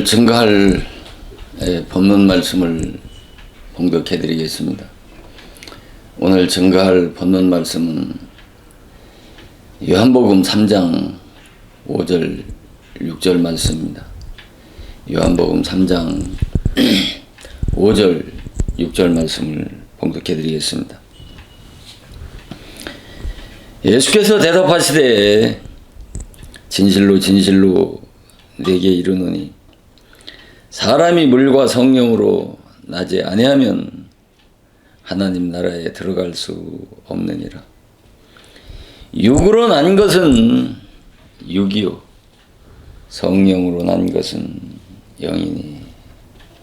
오늘 증거할 본문 말씀을 봉독해 드리겠습니다. 오늘 증거할 본문 말씀은 요한복음 3장 5절 6절 말씀입니다. 요한복음 3장 5절 6절 말씀을 봉독해 드리겠습니다. 예수께서 대답하시되 진실로 진실로 내게 이르노니 사람이 물과 성령으로 나지 아니하면 하나님 나라에 들어갈 수 없느니라. 육으로 난 것은 육이요 성령으로 난 것은 영이니.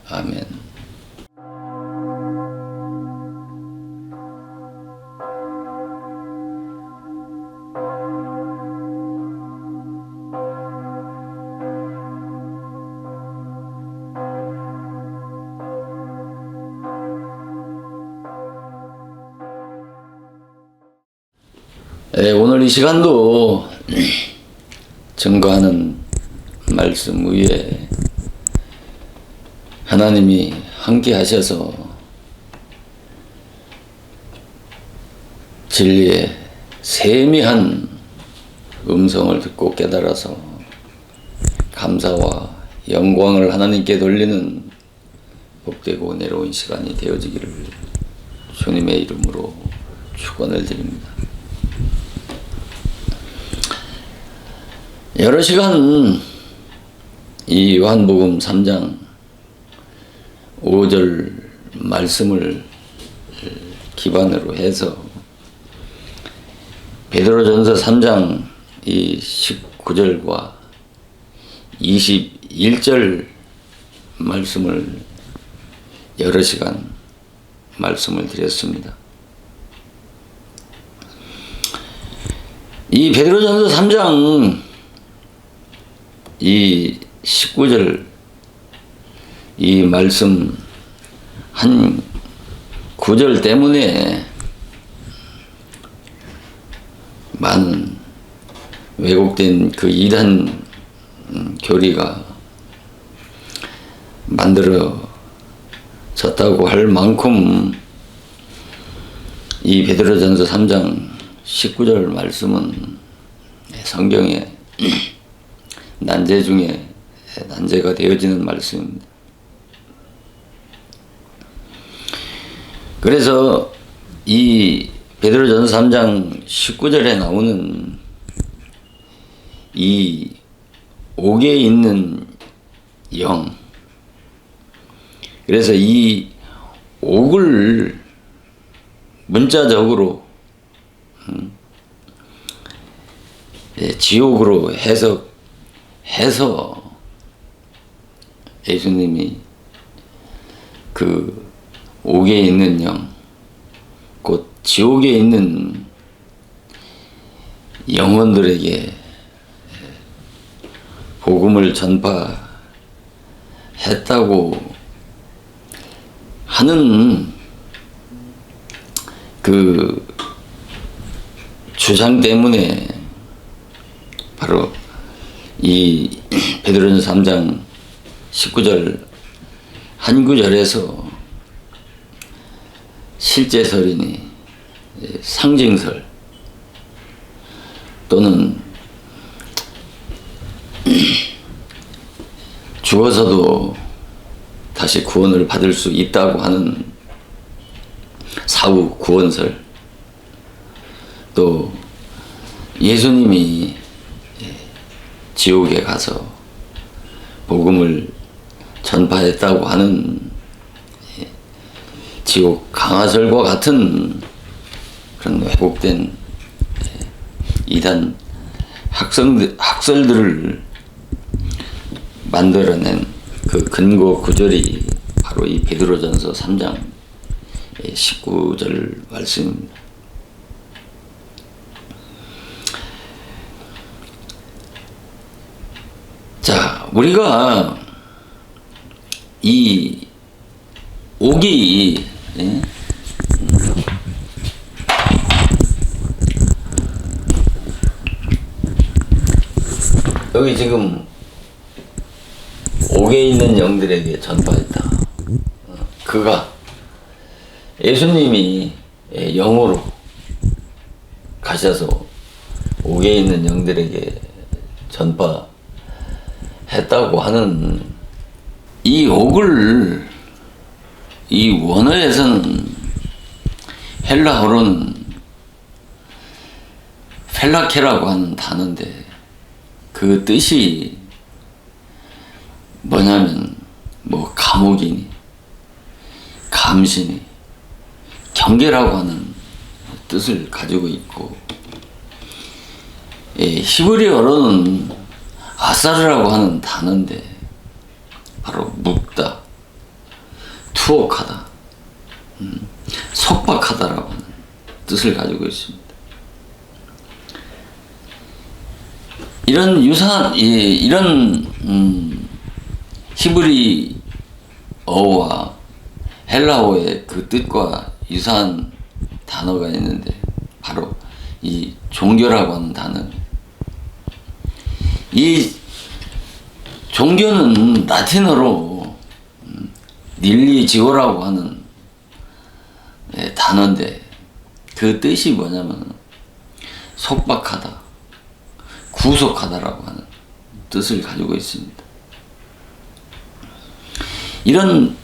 아멘. 오늘 이 시간도 증거하는 말씀 위에 하나님이 함께 하셔서 진리의 세미한 음성을 듣고 깨달아서 감사와 영광을 하나님께 돌리는 복되고 은혜로운 시간이 되어지기를 주님의 이름으로 축원을 드립니다. 여러 시간 이 요한복음 3장 5절 말씀을 기반으로 해서 베드로전서 3장 이 19절과 21절 말씀을 여러 시간 말씀을 드렸습니다. 이 베드로전서 3장 이 19절 이 말씀 한 구절 때문에 많은 왜곡된 그 이단 교리가 만들어졌다고 할 만큼 이 베드로전서 3장 19절 말씀은 성경의 난제 중에 난제가 되어지는 말씀입니다. 그래서 이 베드로전서 3장 19절에 나오는 이 옥에 있는 영, 그래서 이 옥을 문자적으로 지옥으로 해석해서 예수님이 그 옥에 있는 영, 곧 지옥에 있는 영혼들에게 복음을 전파했다고 하는 그 주장 때문에 바로 이 베드로전서 3장 19절 한 구절에서 실제설이니 상징설 또는 죽어서도 다시 구원을 받을 수 있다고 하는 사후 구원설, 또 예수님이 지옥에 가서 복음을 전파했다고 하는 지옥 강화설과 같은 그런 왜곡된 이단 학설들을 만들어낸 그 근거 구절이 바로 이 베드로전서 3장 19절 말씀입니다. 자, 우리가 이 옥이 여기 지금 옥에 있는 영들에게 전파했다. 그가 예수님이 영으로 가셔서 옥에 있는 영들에게 전파했다고 하는 이 옥을 이 원어에서는 헬라어로는 펠라케라고 하는 단어인데 그 뜻이 뭐냐면 뭐 감옥이니 감시니 경계라고 하는 뜻을 가지고 있고, 히브리어로는 아사르라고 하는 단어인데 바로 묵다, 투옥하다, 속박하다라고 하는 뜻을 가지고 있습니다. 이런 유사한 이런 히브리어와 헬라어의 그 뜻과 유사한 단어가 있는데 바로 이 종교라고 하는 단어. 이 종교는 라틴어로 닐리지오라고 하는 단어인데 그 뜻이 뭐냐면 속박하다, 구속하다라고 하는 뜻을 가지고 있습니다. 이런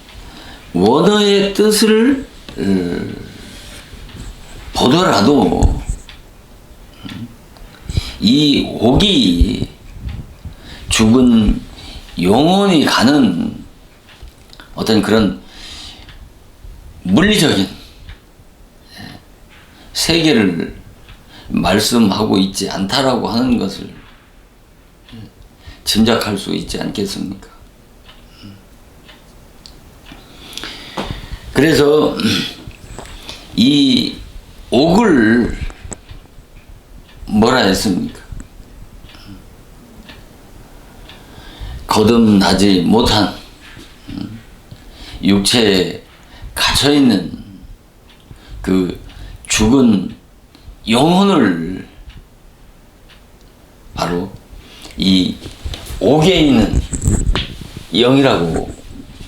원어의 뜻을 보더라도 이 옥이 죽은 영혼이 가는 어떤 그런 물리적인 세계를 말씀하고 있지 않다라고 하는 것을 짐작할 수 있지 않겠습니까? 그래서 이 옥을 뭐라 했습니까? 거듭나지 못한 육체에 갇혀있는 그 죽은 영혼을 바로 이 옥에 있는 영이라고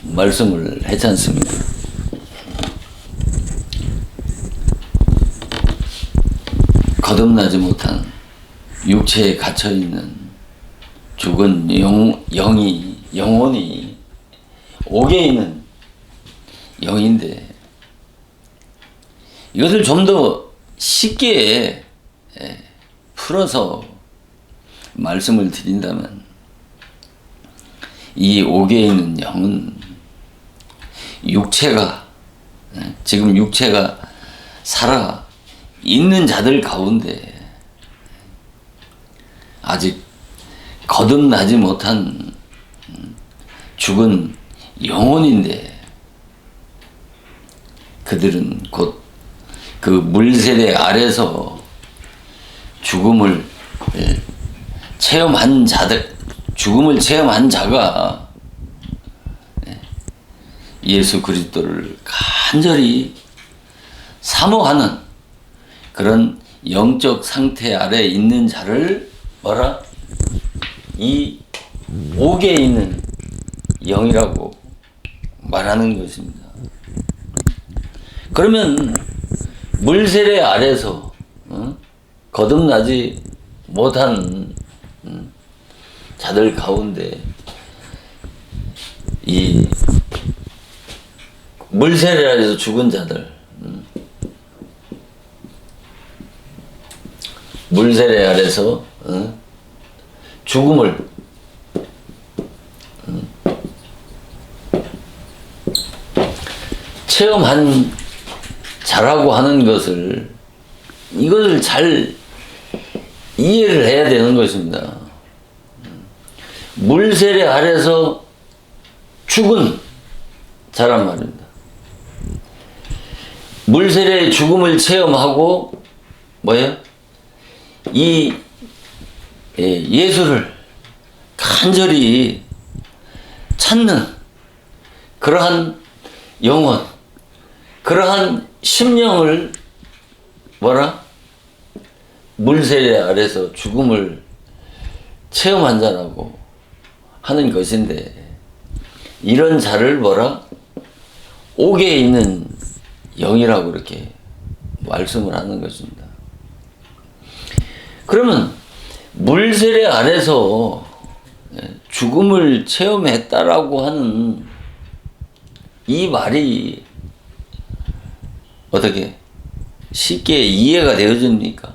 말씀을 했지 않습니까? 거듭나지 못한 육체에 갇혀있는 죽은 영혼이 옥에 있는 영인데, 이것을 좀 더 쉽게 풀어서 말씀을 드린다면, 이 옥에 있는 영은 지금 육체가 살아 있는 자들 가운데 아직 거듭나지 못한 죽은 영혼인데, 그들은 곧 그 물세례 아래서 죽음을 체험한 자가 예수 그리스도를 간절히 사모하는 그런 영적 상태 아래 있는 자를 뭐라? 이 옥에 있는 영이라고 말하는 것입니다. 그러면 물세례 아래서 거듭나지 못한 자들 가운데 이 물세례 아래서 죽은 자들, 물세례 아래서 죽음을 체험한 자라고 하는 이것을 잘 이해를 해야 되는 것입니다. 물세례 아래서 죽은 자란 말입니다. 물세례의 죽음을 체험하고 뭐예요? 이 예수를 간절히 찾는 그러한 영혼, 그러한 심령을 뭐라? 물세례 아래서 죽음을 체험한 자라고 하는 것인데, 이런 자를 뭐라? 옥에 있는 영이라고 이렇게 말씀을 하는 것입니다. 그러면 물세례 아래서 죽음을 체험했다라고 하는 이 말이 어떻게 쉽게 이해가 되어집니까?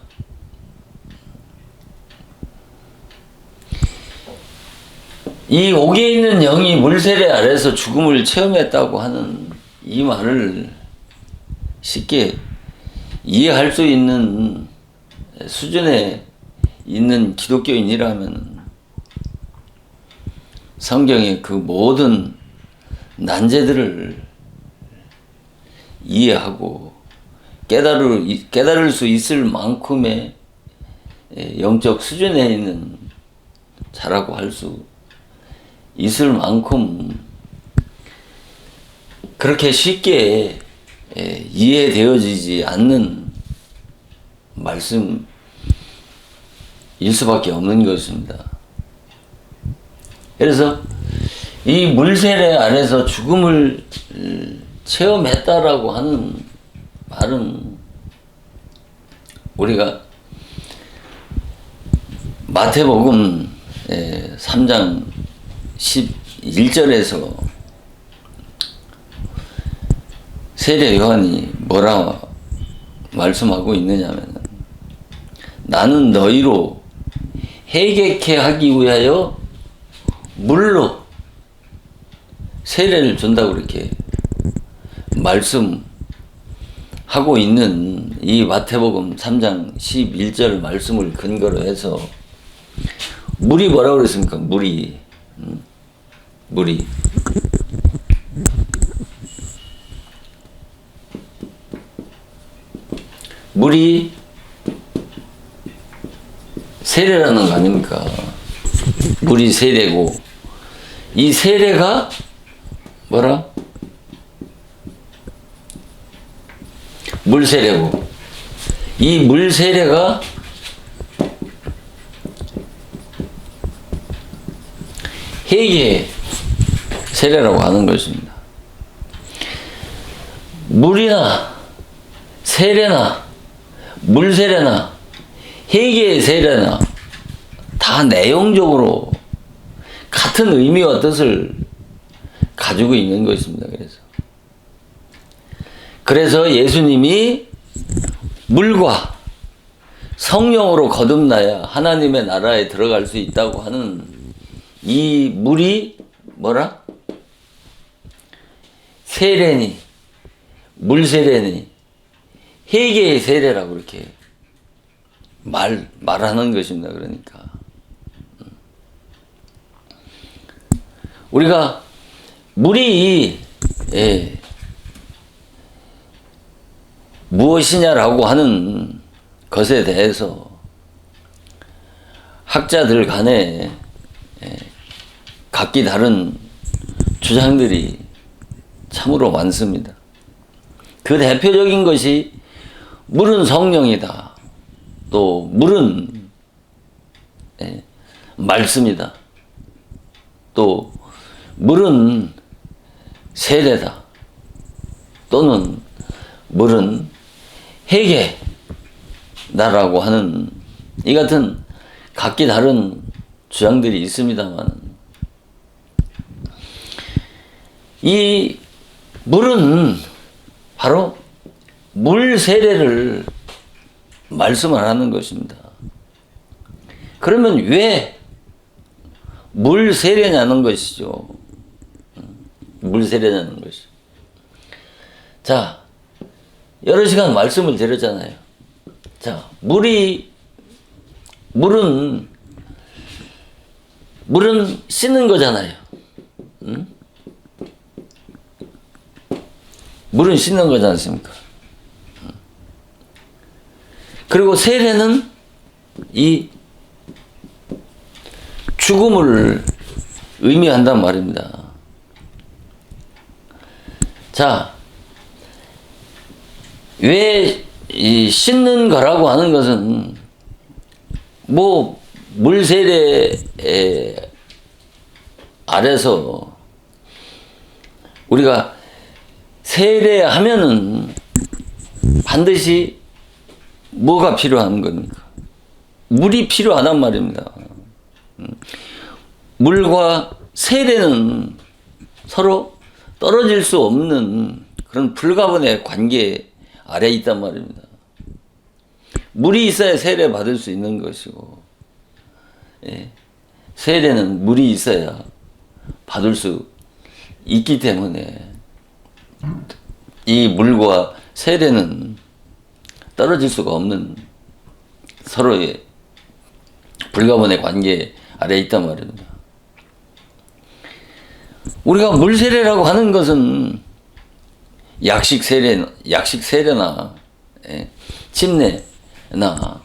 이 옥에 있는 영이 물세례 아래서 죽음을 체험했다고 하는 이 말을 쉽게 이해할 수 있는 수준에 있는 기독교인이라면 성경의 그 모든 난제들을 이해하고 깨달을 수 있을 만큼의 영적 수준에 있는 자라고 할 수 있을 만큼 그렇게 쉽게 이해되어지지 않는 말씀일 수밖에 없는 것입니다. 그래서 이 물세례 안에서 죽음을 체험했다라고 하는 말은 우리가 마태복음 3장 11절에서 세례 요한이 뭐라 말씀하고 있느냐면, 나는 너희로 회개케 하기 위하여 물로 세례를 준다고 이렇게 말씀하고 있는 이 마태복음 3장 11절 말씀을 근거로 해서, 물이 뭐라고 그랬습니까? 물이 세례라는 거 아닙니까? 물이 세례고, 이 세례가 뭐라? 물 세례고, 이 물 세례가 회개 세례라고 하는 것입니다. 물이나 세례나 물 세례나 회개의 세례나 다 내용적으로 같은 의미와 뜻을 가지고 있는 것입니다. 그래서 예수님이 물과 성령으로 거듭나야 하나님의 나라에 들어갈 수 있다고 하는 이 물이 뭐라? 세례니 물 세례니 회개의 세례라고 이렇게 말하는 것입니다. 그러니까 우리가 물이 무엇이냐라고 하는 것에 대해서 학자들 간에 각기 다른 주장들이 참으로 많습니다. 그 대표적인 것이 물은 성령이다. 또 물은 말씀이다. 또 물은 세례다. 또는 물은 회개다라고 하는 이 같은 각기 다른 주장들이 있습니다만, 이 물은 바로 물 세례를 말씀을 하는 것입니다. 그러면 왜 물 세례냐는 것이죠. 물 세례냐는 것이죠. 자, 여러 시간 말씀을 드렸잖아요. 자, 물은 씻는 거잖아요. 응? 물은 씻는 거지 않습니까? 그리고 세례는 이 죽음을 의미한단 말입니다. 자, 왜 이 씻는 거라고 하는 것은 뭐 물 세례 아래서 우리가 세례하면은 반드시 뭐가 필요한 겁니까? 물이 필요하단 말입니다. 물과 세례는 서로 떨어질 수 없는 그런 불가분의 관계 아래에 있단 말입니다. 물이 있어야 세례 받을 수 있는 것이고, 세례는 물이 있어야 받을 수 있기 때문에 이 물과 세례는 떨어질 수가 없는 서로의 불가분의 관계 아래에 있단 말입니다. 우리가 물 세례라고 하는 것은 약식 세례나 침례나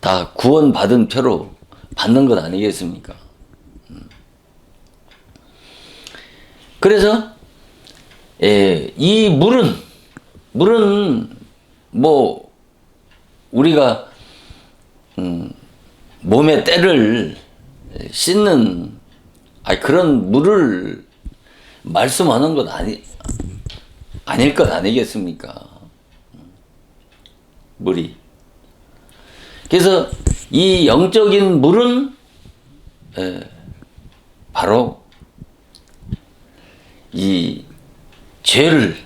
다 구원받은 표로 받는 것 아니겠습니까? 그래서 이 물은 뭐 우리가 몸의 때를 씻는 그런 물을 말씀하는 것 아닐 것 아니겠습니까? 물이. 그래서 이 영적인 물은 바로 이 죄를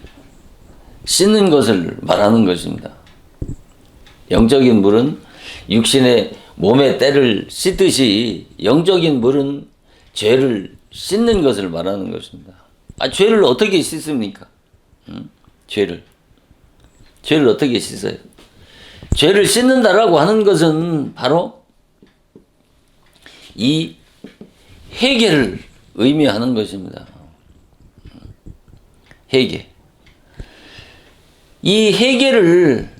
씻는 것을 말하는 것입니다. 영적인 물은 육신의 몸의 때를 씻듯이 영적인 물은 죄를 씻는 것을 말하는 것입니다. 죄를 어떻게 씻습니까? 죄를 어떻게 씻어요? 죄를 씻는다라고 하는 것은 바로 이 회개를 의미하는 것입니다. 회개. 이 회개를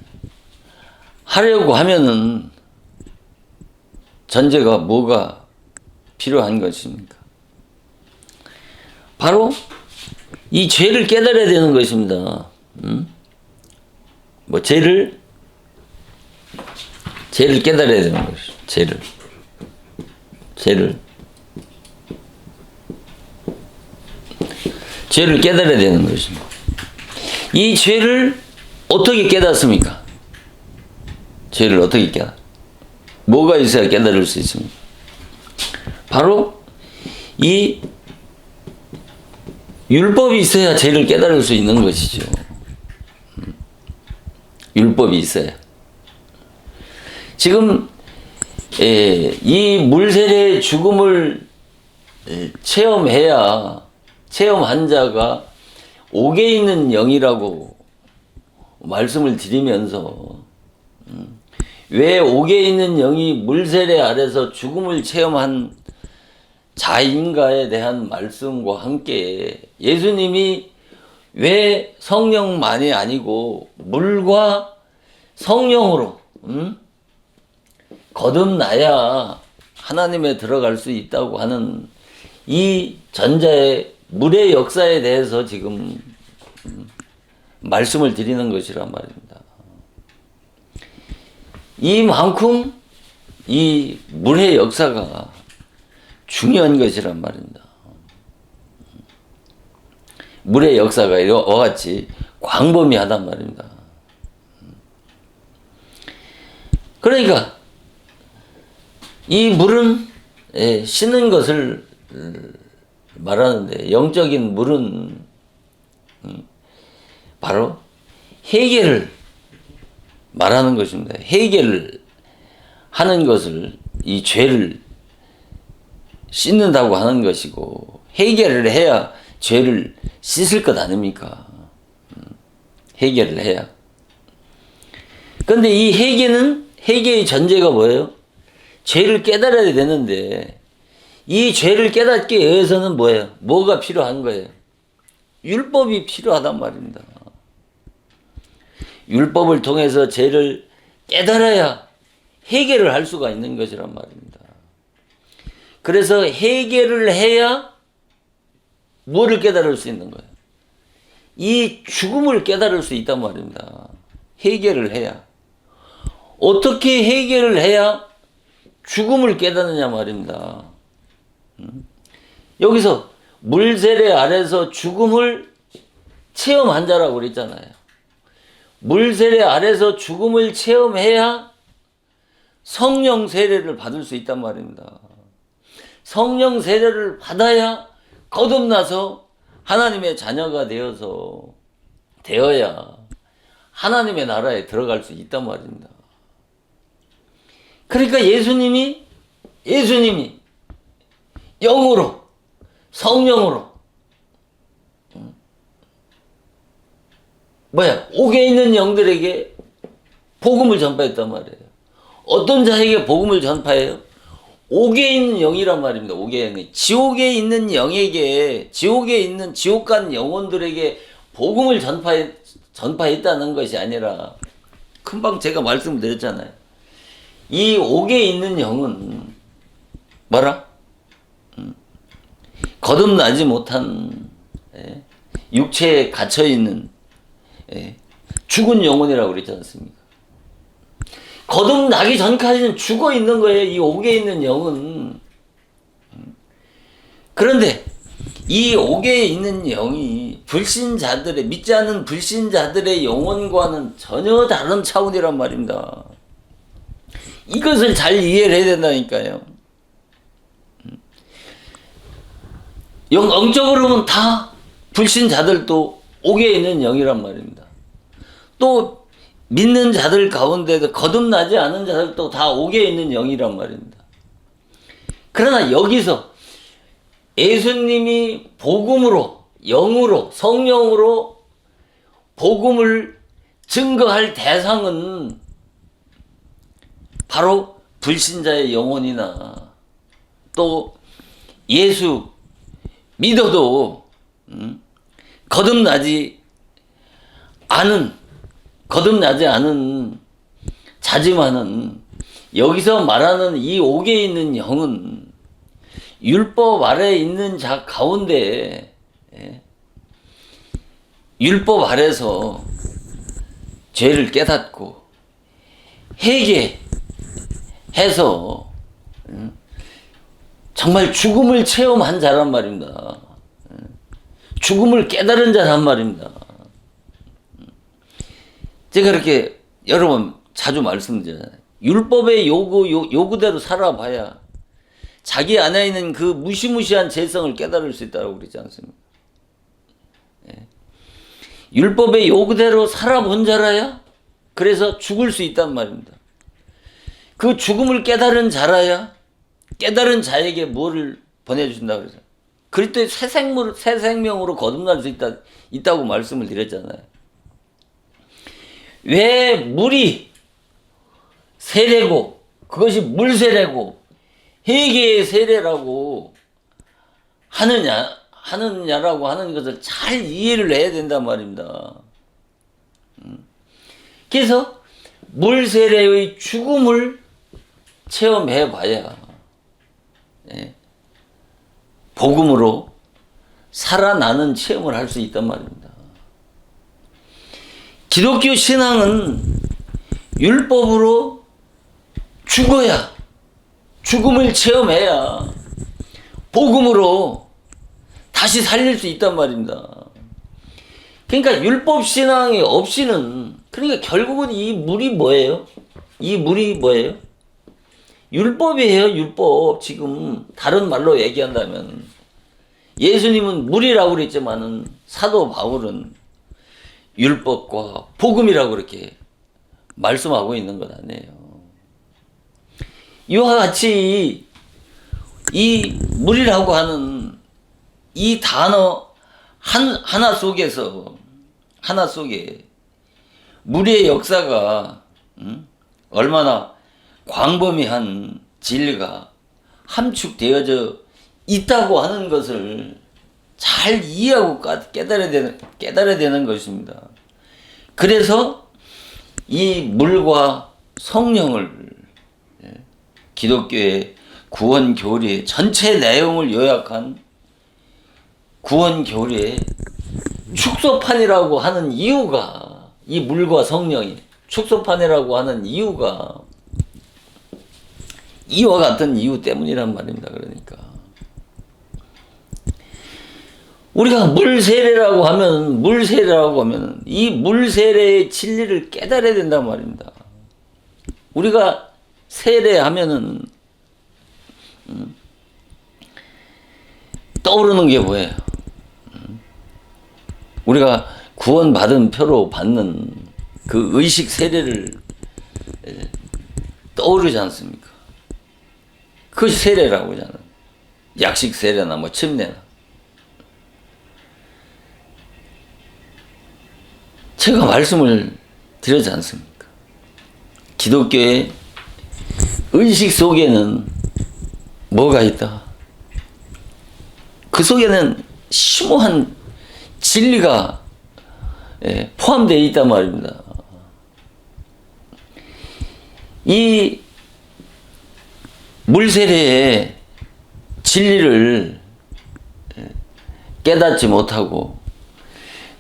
하려고 하면은 전제가 뭐가 필요한 것입니까? 바로 이 죄를 깨달아야 되는 것입니다. 죄를 깨달아야 되는 것이죠. 죄를 깨달아야 되는 것입니다. 이 죄를 어떻게 깨닫습니까? 죄를 어떻게 깨달아? 뭐가 있어야 깨달을 수 있습니까? 바로 이 율법이 있어야 죄를 깨달을 수 있는 것이죠. 율법이 있어야. 지금 이 물세례의 죽음을 체험한 자가 옥에 있는 영이라고 말씀을 드리면서 왜 옥에 있는 영이 물세례 아래서 죽음을 체험한 자인가에 대한 말씀과 함께 예수님이 왜 성령만이 아니고 물과 성령으로 거듭나야 하나님에 들어갈 수 있다고 하는 이 전자의 물의 역사에 대해서 지금 말씀을 드리는 것이란 말입니다. 이만큼 이 물의 역사가 중요한 것이란 말입니다. 물의 역사가 이와 같이 광범위하단 말입니다. 그러니까 이 물은 씻는 것을 말하는데 영적인 물은 바로 회개를 말하는 것입니다. 회개를 하는 것을 이 죄를 씻는다고 하는 것이고 회개를 해야 죄를 씻을 것 아닙니까? 회개를 해야. 그런데 이 회개의 전제가 뭐예요? 죄를 깨달아야 되는데 이 죄를 깨닫기 위해서는 뭐예요? 뭐가 필요한 거예요? 율법이 필요하단 말입니다. 율법을 통해서 죄를 깨달아야 회개를 할 수가 있는 것이란 말입니다. 그래서 회개를 해야 뭐를 깨달을 수 있는 거예요? 이 죽음을 깨달을 수 있단 말입니다. 회개를 해야. 어떻게 회개를 해야 죽음을 깨닫느냐 말입니다. 여기서 물세례 아래서 죽음을 체험한 자라고 그랬잖아요. 물세례 아래서 죽음을 체험해야 성령 세례를 받을 수 있단 말입니다. 성령 세례를 받아야 거듭나서 하나님의 자녀가 되어야 하나님의 나라에 들어갈 수 있단 말입니다. 그러니까 예수님이 영으로 성령으로 옥에 있는 영들에게 복음을 전파했단 말이에요. 어떤 자에게 복음을 전파해요? 옥에 있는 영이란 말입니다. 옥에 있는 지옥에 있는 영에게 지옥 간 영혼들에게 복음을 전파했다는 것이 아니라 금방 제가 말씀을 드렸잖아요. 이 옥에 있는 영은 거듭나지 못한 육체에 갇혀 있는 죽은 영혼이라고 그랬지 않습니까? 거듭나기 전까지는 죽어 있는 거예요. 이 옥에 있는 영은. 그런데 이 옥에 있는 영이 믿지 않는 불신자들의 영혼과는 전혀 다른 차원이란 말입니다. 이것을 잘 이해를 해야 된다니까요. 영적으로 보면 다 불신자들도 옥에 있는 영이란 말입니다. 또 믿는 자들 가운데도 거듭나지 않은 자들도 다 옥에 있는 영이란 말입니다. 그러나 여기서 예수님이 복음으로, 영으로, 성령으로 복음을 증거할 대상은 바로 불신자의 영혼이나 또 예수 믿어도 거듭나지 않은 자지만은 여기서 말하는 이 옥에 있는 영은 율법 아래에 있는 자 가운데 율법 아래서 죄를 깨닫고 회개해서 정말 죽음을 체험한 자란 말입니다. 죽음을 깨달은 자란 말입니다. 제가 이렇게 여러 번 자주 말씀드리잖아요. 율법의 요구대로 살아봐야 자기 안에 있는 그 무시무시한 죄성을 깨달을 수 있다고 그러지 않습니까? 율법의 요구대로 살아본 자라야 그래서 죽을 수 있단 말입니다. 그 죽음을 깨달은 자라야 깨달은 자에게 뭐를 보내주신다고 그러죠? 그리스도의 새 생명으로 거듭날 수 있다고 말씀을 드렸잖아요. 왜 물이 세례고 그것이 물세례고 회개의 세례라고 하느냐라고 하는 것을 잘 이해를 해야 된단 말입니다. 그래서 물세례의 죽음을 체험해 봐야 복음으로 살아나는 체험을 할 수 있단 말입니다. 기독교 신앙은 율법으로 죽어야 죽음을 체험해야 복음으로 다시 살릴 수 있단 말입니다. 그러니까 율법 신앙이 없이는 그러니까 결국은 이 물이 뭐예요? 이 물이 뭐예요? 율법이에요. 율법. 지금 다른 말로 얘기한다면 예수님은 물이라고 그랬지만은 사도 바울은 율법과 복음이라고 그렇게 말씀하고 있는 것 아니에요. 이와 같이 이 물이라고 하는 이 단어 하나 속에 물의 역사가 얼마나 광범위한 진리가 함축되어져 있다고 하는 것을 잘 이해하고 깨달아야 되는 것입니다. 그래서 이 물과 성령을 기독교의 구원 교리의 전체 내용을 요약한 구원 교리의 축소판이라고 하는 이유가 이 물과 성령이 축소판이라고 하는 이유가 이와 같은 이유 때문이란 말입니다. 그러니까 우리가 물세례라고 하면 이 물세례의 진리를 깨달아야 된단 말입니다. 우리가 세례하면은 떠오르는 게 뭐예요? 우리가 구원받은 표로 받는 그 의식 세례를 떠오르지 않습니까? 그것이 세례라고 하잖아요. 약식 세례나 뭐 침례나. 제가 말씀을 드렸지 않습니까? 기독교의 의식 속에는 뭐가 있다? 그 속에는 심오한 진리가 포함되어 있단 말입니다. 이 물세례의 진리를 깨닫지 못하고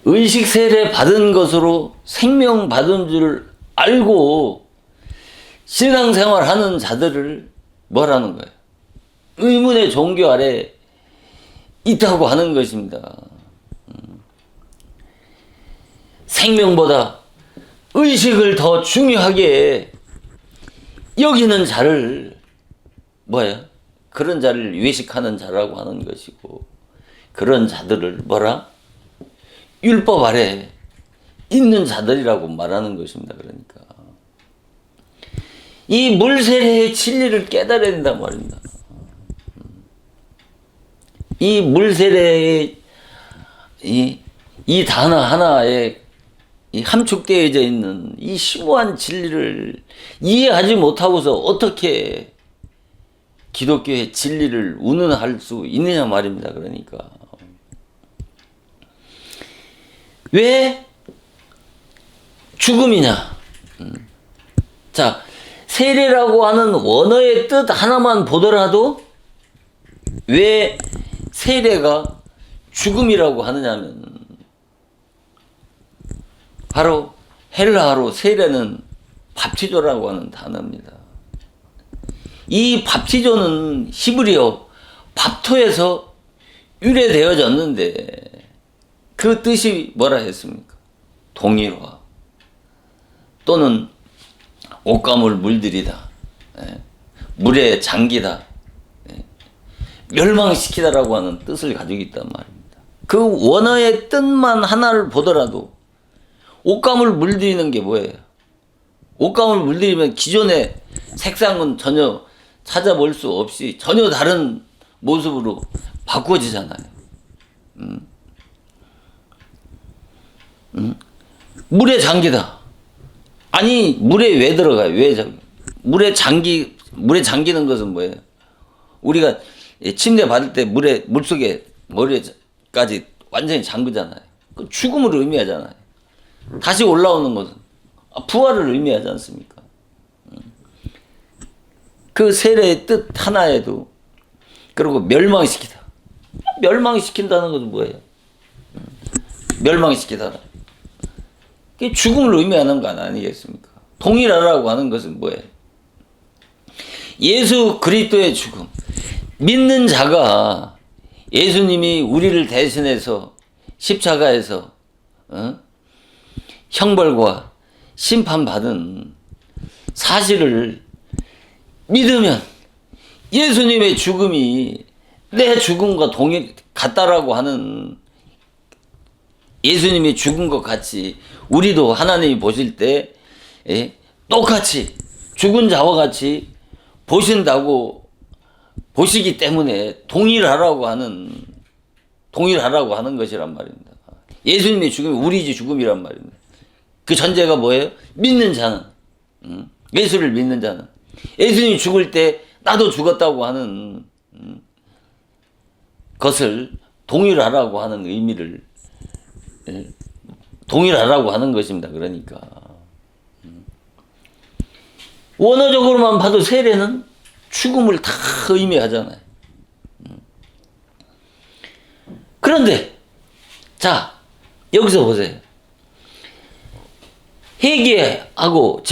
의식 세례 받은 것으로 생명 받은 줄 알고 신앙생활 하는 자들을 뭐라는 거예요? 의문의 종교 아래 있다고 하는 것입니다. 생명보다 의식을 더 중요하게 여기는 자를 뭐야? 그런 자를 외식하는 자라고 하는 것이고, 그런 자들을 뭐라? 율법 아래 있는 자들이라고 말하는 것입니다. 그러니까 이 물세례의 진리를 깨달아야 된단 말입니다. 이 물세례의 이 단어 하나에 이 함축되어져 있는 이 심오한 진리를 이해하지 못하고서 어떻게 기독교의 진리를 운운할 수 있느냐 말입니다. 그러니까 왜 죽음이냐? 자, 세례라고 하는 원어의 뜻 하나만 보더라도 왜 세례가 죽음이라고 하느냐면, 바로 헬라어로 세례는 밥티조라고 하는 단어입니다. 이 밥티조는 히브리어 밥토에서 유래되어졌는데, 그 뜻이 뭐라 했습니까? 동일화 또는 옷감을 물들이다, 물에 잠기다, 멸망시키다라고 하는 뜻을 가지고 있단 말입니다. 그 원어의 뜻만 하나를 보더라도 옷감을 물들이는 게 뭐예요? 옷감을 물들이면 기존의 색상은 전혀 찾아볼 수 없이 전혀 다른 모습으로 바꿔지잖아요. 물에 잠기다. 아니, 물에 왜 들어가요? 물에 잠기는 것은 뭐예요? 우리가 침대 받을 때 물속에 머리까지 완전히 잠그잖아요. 그 죽음을 의미하잖아요. 다시 올라오는 것은 부활을 의미하지 않습니까? 그 세례의 뜻 하나에도, 그리고 멸망시키다. 멸망시킨다는 것은 뭐예요? 멸망시키다. 그게 죽음을 의미하는 거 아니겠습니까? 동일하라고 하는 것은 뭐예요? 예수 그리스도의 죽음. 믿는 자가 예수님이 우리를 대신해서 십자가에서 형벌과 심판받은 사실을 믿으면 예수님의 죽음이 내 죽음과 같다라고 하는, 예수님이 죽은 것 같이 우리도 하나님이 보실 때 똑같이 죽은 자와 같이 보신다고 보시기 때문에 동일하라고 하는 것이란 말입니다. 예수님의 죽음이 우리 죽음이란 말입니다. 그 전제가 뭐예요? 믿는 자는, 예수를 믿는 자는 예수님이 죽을 때 나도 죽었다고 하는 것을 동일하라고 하는 의미를, 동일하라고 하는 것입니다. 그러니까 원어적으로만 봐도 세례는 죽음을 다 의미하잖아요. 그런데 자, 여기서 보세요. 회개하고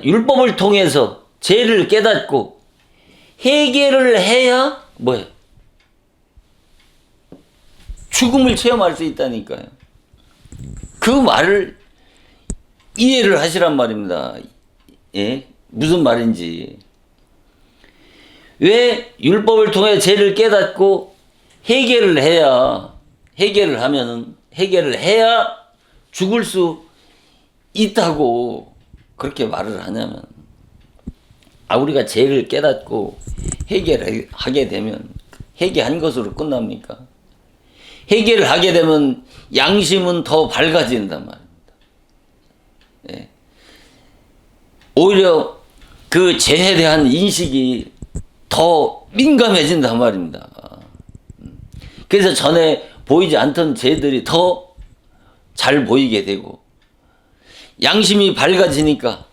율법을 통해서 죄를 깨닫고 회개를 해야 뭐예요? 죽음을 체험할 수 있다니까요. 그 말을 이해를 하시란 말입니다. 예? 무슨 말인지. 왜 율법을 통해 죄를 깨닫고 회개를 해야 죽을 수 있다고 그렇게 말을 하냐면, 우리가 죄를 깨닫고 회개를 하게 되면 회개한 것으로 끝납니까? 회개를 하게 되면 양심은 더 밝아진단 말입니다. 예. 오히려 그 죄에 대한 인식이 더 민감해진단 말입니다. 그래서 전에 보이지 않던 죄들이 더 잘 보이게 되고, 양심이 밝아지니까,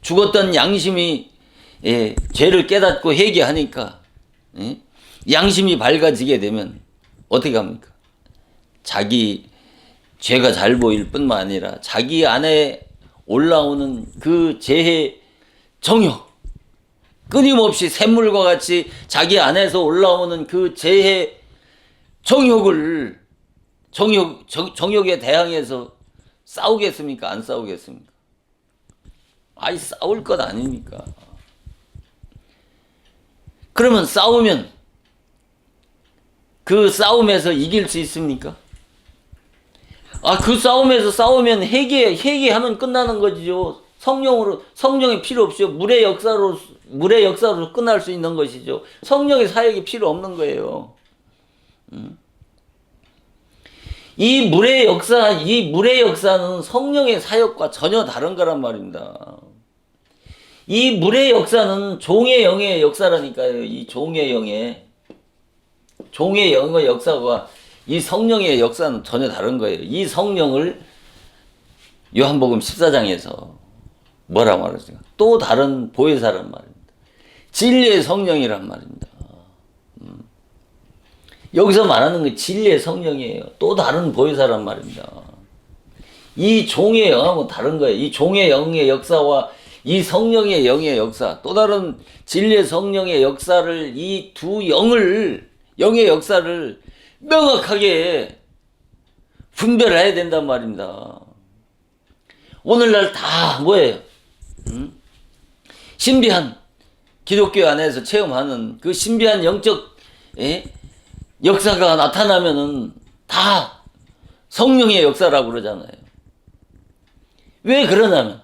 죽었던 양심이 죄를 깨닫고 회개하니까 양심이 밝아지게 되면 어떻게 합니까? 자기 죄가 잘 보일 뿐만 아니라 자기 안에 올라오는 그 죄의 정욕, 끊임없이 샘물과 같이 자기 안에서 올라오는 그 죄의 정욕에 대항해서 싸우겠습니까? 안 싸우겠습니까? 싸울 것 아닙니까? 그러면 싸우면 그 싸움에서 이길 수 있습니까? 그 싸움에서 싸우면 회개하면 끝나는 거지요. 성령이 필요 없죠. 물의 역사로 끝날 수 있는 것이죠. 성령의 사역이 필요 없는 거예요. 이 물의 역사는 성령의 사역과 전혀 다른 거란 말입니다. 이 물의 역사는 종의 영의 역사라니까요. 이 종의 영의 역사와 이 성령의 역사는 전혀 다른 거예요. 이 성령을 요한복음 14장에서 뭐라 말하죠? 또 다른 보혜사란 말입니다. 진리의 성령이란 말입니다. 여기서 말하는 게 진리의 성령이에요. 또 다른 보혜사란 말입니다. 이 종의 영하고 다른 거예요. 이 종의 영의 역사와 이 성령의 영의 역사, 또 다른 진리의 성령의 역사를, 이 두 영의 역사를 명확하게 분별해야 된단 말입니다. 오늘날 다 뭐예요? 신비한 기독교 안에서 체험하는 그 신비한 영적 역사가 나타나면은 다 성령의 역사라고 그러잖아요. 왜 그러냐면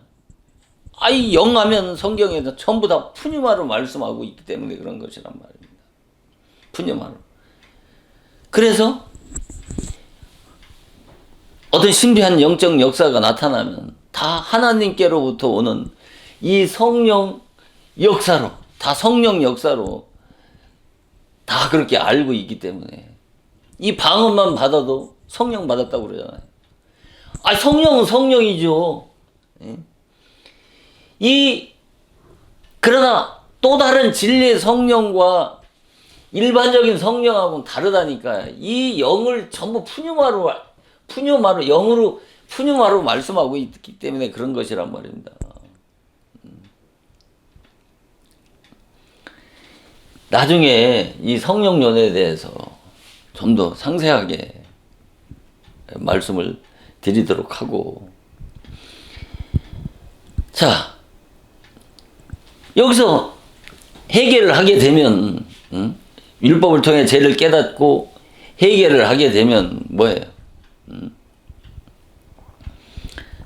이 영하면 성경에서 전부 다 푸뉴마로 말씀하고 있기 때문에 그런 것이란 말입니다. 푸뉴마로. 그래서 어떤 신비한 영적 역사가 나타나면 다 하나님께로부터 오는 이 성령 역사로, 다 성령 역사로 다 그렇게 알고 있기 때문에 이 방언만 받아도 성령 받았다고 그러잖아요. 성령은 성령이죠. 그러나 또 다른 진리의 성령과 일반적인 성령하고는 다르다니까. 이 영을 전부 푸뉴마로 말씀하고 있기 때문에 그런 것이란 말입니다. 나중에 이 성령론에 대해서 좀 더 상세하게 말씀을 드리도록 하고, 자, 여기서 해결을 하게 되면, 율법을 통해 죄를 깨닫고 해결을 하게 되면 뭐예요?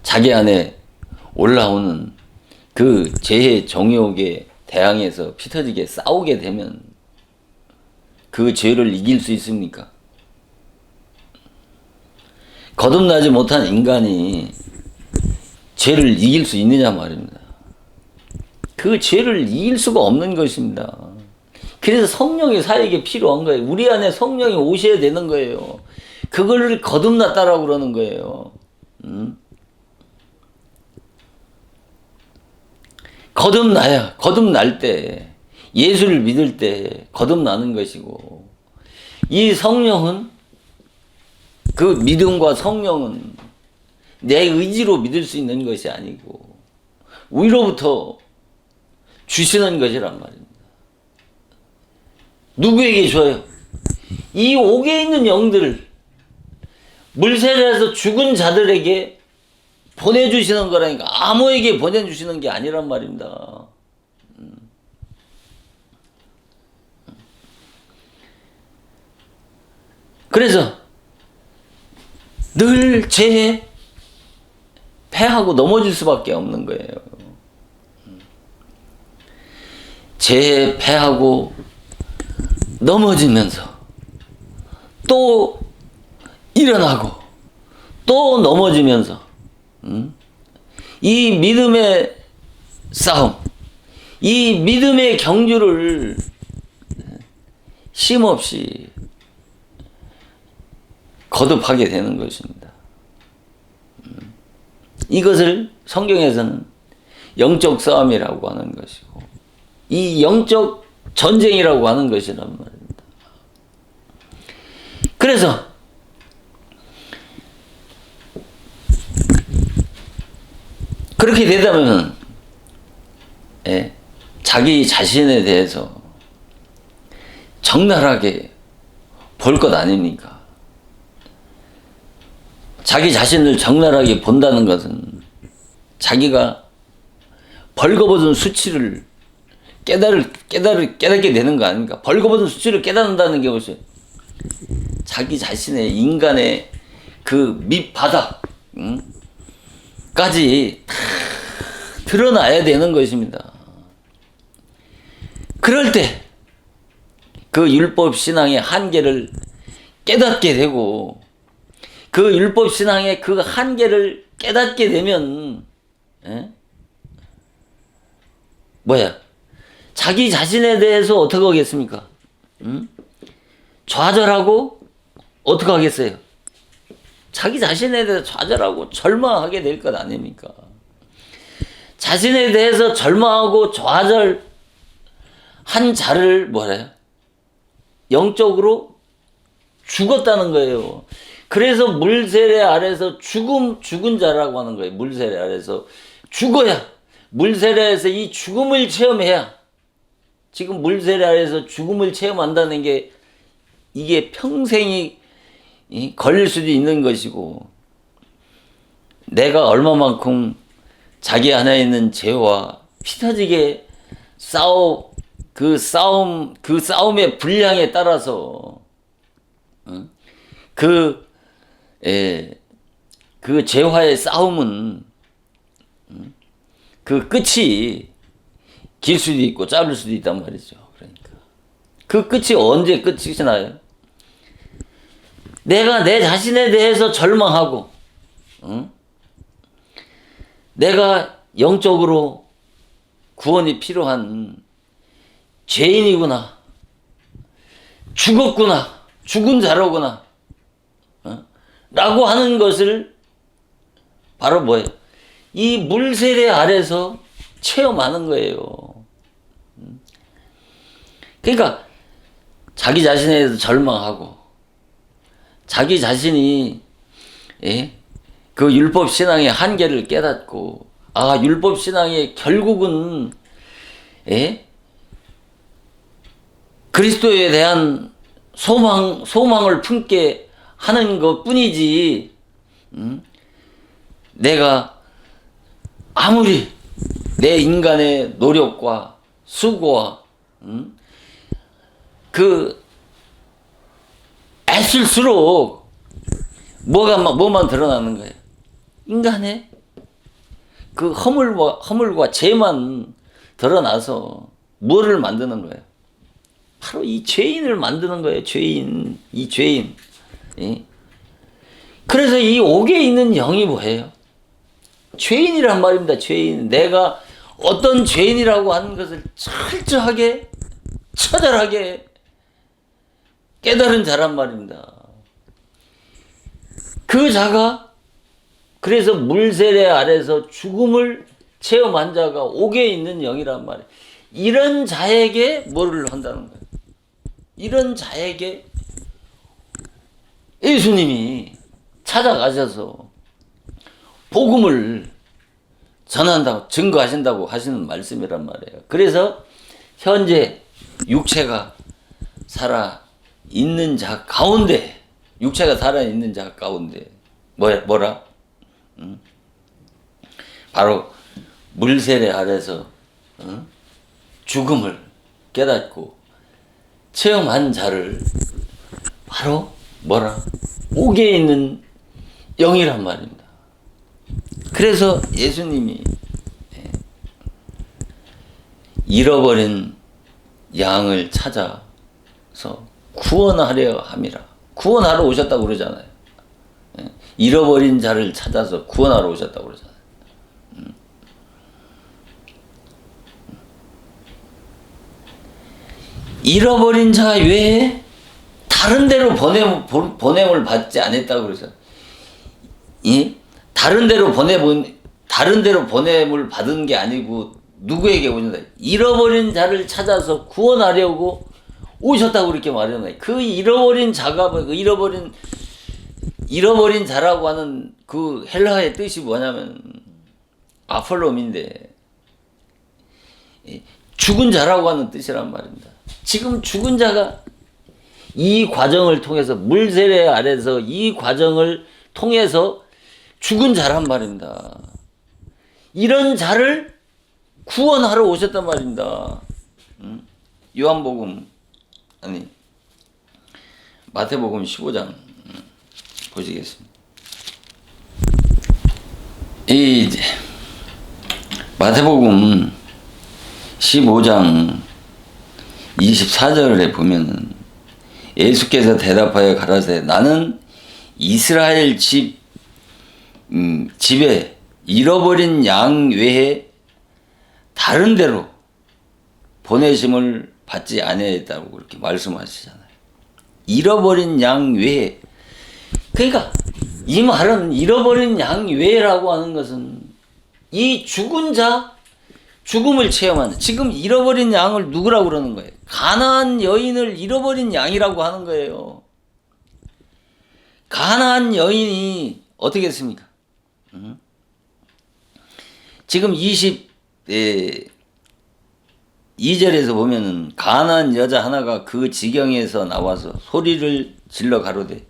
자기 안에 올라오는 그 죄의 정욕에 대항해서 피 터지게 싸우게 되면 그 죄를 이길 수 있습니까? 거듭나지 못한 인간이 죄를 이길 수 있느냐 말입니다. 그 죄를 이길 수가 없는 것입니다. 그래서 성령의 사역이 필요한 거예요. 우리 안에 성령이 오셔야 되는 거예요. 그걸 거듭났다라고 그러는 거예요. 거듭날 때, 예수를 믿을 때 거듭나는 것이고, 이 성령은, 그 믿음과 성령은 내 의지로 믿을 수 있는 것이 아니고 위로부터 주시는 것이란 말입니다. 누구에게 줘요? 이 옥에 있는 영들, 물세례에서 죽은 자들에게 보내주시는 거라니까. 아무에게 보내주시는 게 아니란 말입니다. 그래서 늘 죄에 패하고 넘어질 수밖에 없는 거예요. 죄에 패하고 넘어지면서 또 일어나고 또 넘어지면서 이 믿음의 싸움, 이 믿음의 경주를 쉼없이 거듭하게 되는 것입니다. 이것을 성경에서는 영적 싸움이라고 하는 것이고, 이 영적 전쟁이라고 하는 것이란 말입니다. 그래서 그렇게 되다면 자기 자신에 대해서 적나라하게 볼 것 아닙니까? 자기 자신을 적나라하게 본다는 것은 자기가 벌거벗은 수치를 깨닫게 되는 거 아닙니까? 벌거벗은 수치를 깨닫는다는 게 무슨 자기 자신의 인간의 그 밑바닥 까지 다 드러나야 되는 것입니다. 그럴 때 그 율법 신앙의 한계를 깨닫게 되고 그 율법 신앙의 그 한계를 깨닫게 되면 자기 자신에 대해서 어떻게 하겠습니까? 좌절하고 어떻게 하겠어요? 자기 자신에 대해서 좌절하고 절망하게 될 것 아닙니까? 자신에 대해서 절망하고 좌절한 자를 영적으로 죽었다는 거예요. 그래서 물세례 아래서 죽은 자라고 하는 거예요. 물세례 아래서 죽어야, 물세례에서 이 죽음을 체험해야, 지금 물세례 아래서 죽음을 체험한다는 게 이게 평생이 걸릴 수도 있는 것이고, 내가 얼마만큼 자기 안에 있는 죄와 피 터지게 그 싸움의 분량에 따라서 그 죄와의 싸움은 그 끝이 길 수도 있고 짧을 수도 있단 말이죠. 그러니까 그 끝이 언제 끝이 나요? 내가 내 자신에 대해서 절망하고, 내가 영적으로 구원이 필요한 죄인이구나, 죽었구나, 죽은 자로구나, 라고 하는 것을 바로 뭐예요? 이 물세례 아래서 체험하는 거예요. 그러니까 자기 자신에 대해서 절망하고 자기 자신이 그 율법 신앙의 한계를 깨닫고, 율법 신앙의 결국은 그리스도에 대한 소망을 품게 하는 것 뿐이지, 내가 아무리 내 인간의 노력과 수고와 애쓸수록 뭐만 드러나는 거예요? 인간의 그 허물과 죄만 드러나서 뭐를 만드는 거예요? 바로 이 죄인을 만드는 거예요. 이 죄인. 그래서 이 옥에 있는 영이 뭐예요? 죄인이란 말입니다. 죄인. 내가 어떤 죄인이라고 하는 것을 철저하게, 처절하게 깨달은 자란 말입니다. 그 자가, 그래서 물세례 아래서 죽음을 체험한 자가 옥에 있는 영이란 말이에요. 이런 자에게 뭐를 한다는 거예요? 이런 자에게 예수님이 찾아가셔서 복음을 전한다고, 증거하신다고 하시는 말씀이란 말이에요. 그래서 현재 육체가 살아있는 자 가운데, 뭐라? 바로 물세례 아래서 죽음을 깨닫고 체험한 자를 바로 옥에 있는 영이란 말입니다. 그래서 예수님이 잃어버린 양을 찾아서 구원하려 함이라. 구원하러 오셨다고 그러잖아요. 잃어버린 자를 찾아서 구원하러 오셨다고 그러잖아요. 잃어버린 자 외에 다른 데로 보냄을 받지 않았다고 그러죠. 다른 데로 보냄을 받은 게 아니고 누구에게 오셨다? 잃어버린 자를 찾아서 구원하려고 오셨다고 그렇게 말해놔요. 그 잃어버린 자가 잃어버린 자라고 하는 그 헬라어의 뜻이 뭐냐면 아폴롬인데, 죽은 자라고 하는 뜻이란 말입니다. 지금 죽은 자가 이 과정을 통해서, 물세례 아래서 이 과정을 통해서 죽은 자란 말입니다. 이런 자를 구원하러 오셨단 말입니다. 요한복음 마태복음 15장 보시겠습니다. 이 마태복음 15장 24절에 보면은 예수께서 대답하여 가라사대 나는 이스라엘 집에 잃어버린 양 외에 다른 데로 보내심을 받지 아니하였다고 그렇게 말씀하시잖아요. 잃어버린 양 외에. 그러니까 이 말은 잃어버린 양 외라고 하는 것은 이 죽은 자 죽음을 체험하는, 지금 잃어버린 양을 누구라고 그러는 거예요? 가나안 여인을 잃어버린 양이라고 하는 거예요. 가나안 여인이 어떻게 했습니까? 지금 22절에서 보면은 가나안 여자 하나가 그 지경에서 나와서 소리를 질러 가로되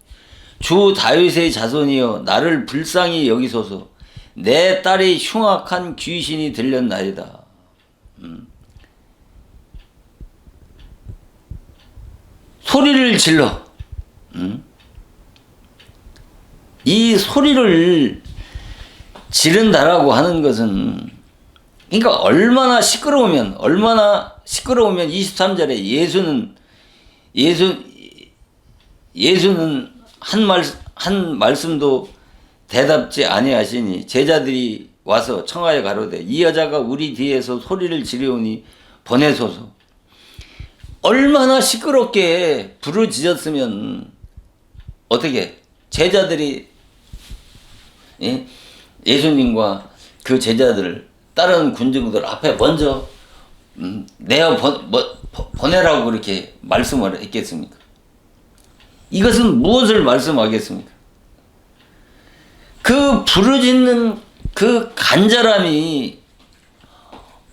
주 다윗의 자손이여 나를 불쌍히 여기소서 내 딸의 흉악한 귀신이 들렸나이다. 소리를 질러. 이 소리를 지른다라고 하는 것은, 그러니까 얼마나 시끄러우면 23절에 예수는 한 말씀도 대답지 아니하시니 제자들이 와서 청하여 가로되 이 여자가 우리 뒤에서 소리를 지르오니 보내소서. 얼마나 시끄럽게 부르짖었으면 어떻게 제자들이 예수님과 그 제자들 다른 군중들 앞에 먼저 내어 보내라고 그렇게 말씀을 했겠습니까? 이것은 무엇을 말씀하겠습니까? 그 부르짖는 그 간절함이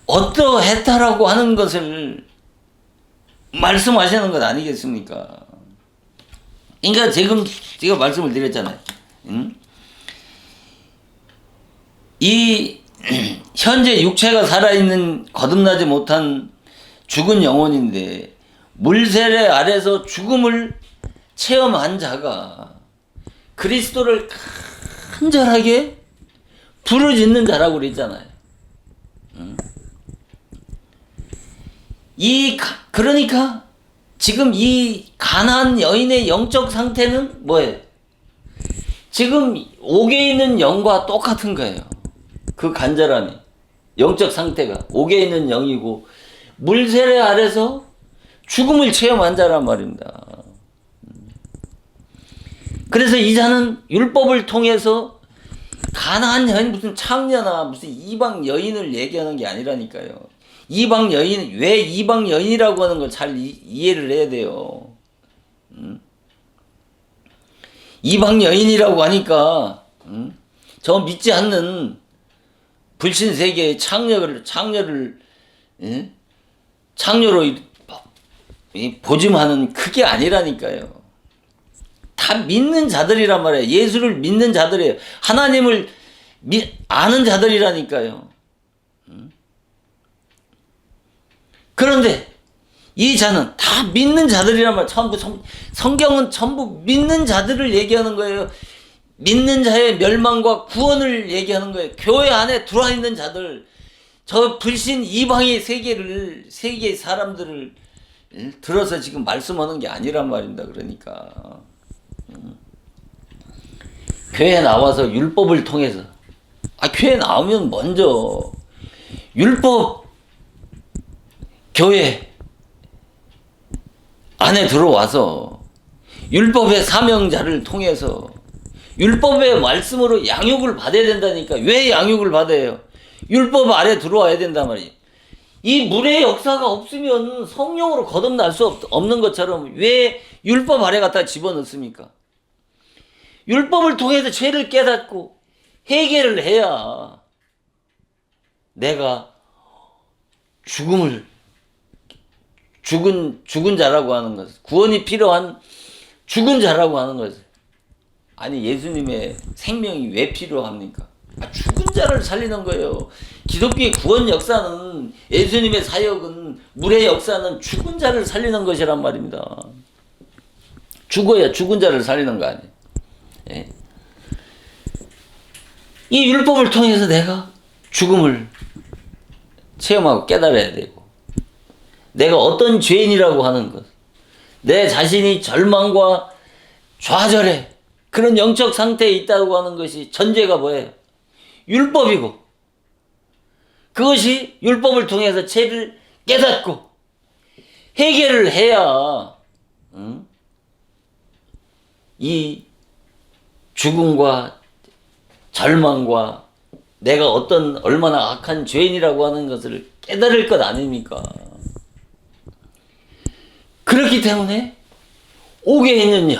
어떠했다라고 하는 것을 말씀하시는 것 아니겠습니까? 그러니까 지금 제가 말씀을 드렸잖아요. 이 현재 육체가 살아있는 거듭나지 못한 죽은 영혼인데 물세례 아래서 죽음을 체험한 자가 그리스도를 간절하게 부르짖는 자라고 그랬잖아요. 그러니까 지금 이 가나안 여인의 영적 상태는 뭐예요? 지금 옥에 있는 영과 똑같은 거예요. 그 간절함이, 영적 상태가 옥에 있는 영이고 물세례 아래서 죽음을 체험한 자란 말입니다. 그래서 이 자는 율법을 통해서 가나안 여인, 무슨 창녀나 무슨 이방 여인을 얘기하는 게 아니라니까요. 이방 여인, 왜 이방 여인이라고 하는 걸 잘 이해를 해야 돼요. 이방 여인이라고 하니까 저 믿지 않는 불신 세계의 창녀로 보증하는 그게 아니라니까요. 다 믿는 자들이란 말이에요. 예수를 믿는 자들이에요. 하나님을 아는 자들이라니까요. 그런데 이 자는 다 믿는 자들이란 말이에요. 성경은 전부 믿는 자들을 얘기하는 거예요. 믿는 자의 멸망과 구원을 얘기하는 거예요. 교회 안에 들어와 있는 자들, 저 불신 이방의 세계의 사람들을 들어서 지금 말씀하는 게 아니란 말입니다. 그러니까 교회에 나와서 율법을 통해서, 교회에 나오면 먼저 율법 교회 안에 들어와서 율법의 사명자를 통해서 율법의 말씀으로 양육을 받아야 된다니까. 왜 양육을 받아요? 율법 아래 들어와야 된단 말이에요. 이 물의 역사가 없으면 성령으로 거듭날 수 없는 것처럼 왜 율법 아래 갖다 집어넣습니까? 율법을 통해서 죄를 깨닫고 해결을 해야 내가 죽은 자라고 하는 것, 구원이 필요한 죽은 자라고 하는 것을. 아니 예수님의 생명이 왜 필요합니까? 죽은 자를 살리는 거예요. 기독교의 구원 역사는, 예수님의 사역은, 물의 역사는 죽은 자를 살리는 것이란 말입니다. 죽어야 죽은 자를 살리는 거 아니에요. 예. 이 율법을 통해서 내가 죽음을 체험하고 깨달아야 되고, 내가 어떤 죄인이라고 하는 것, 내 자신이 절망과 좌절에 그런 영적 상태에 있다고 하는 것이 전제가 뭐예요? 율법이고, 그것이 율법을 통해서 죄를 깨닫고 해결을 해야 이 죽음과 절망과 내가 얼마나 악한 죄인이라고 하는 것을 깨달을 것 아닙니까? 그렇기 때문에 옥에 있는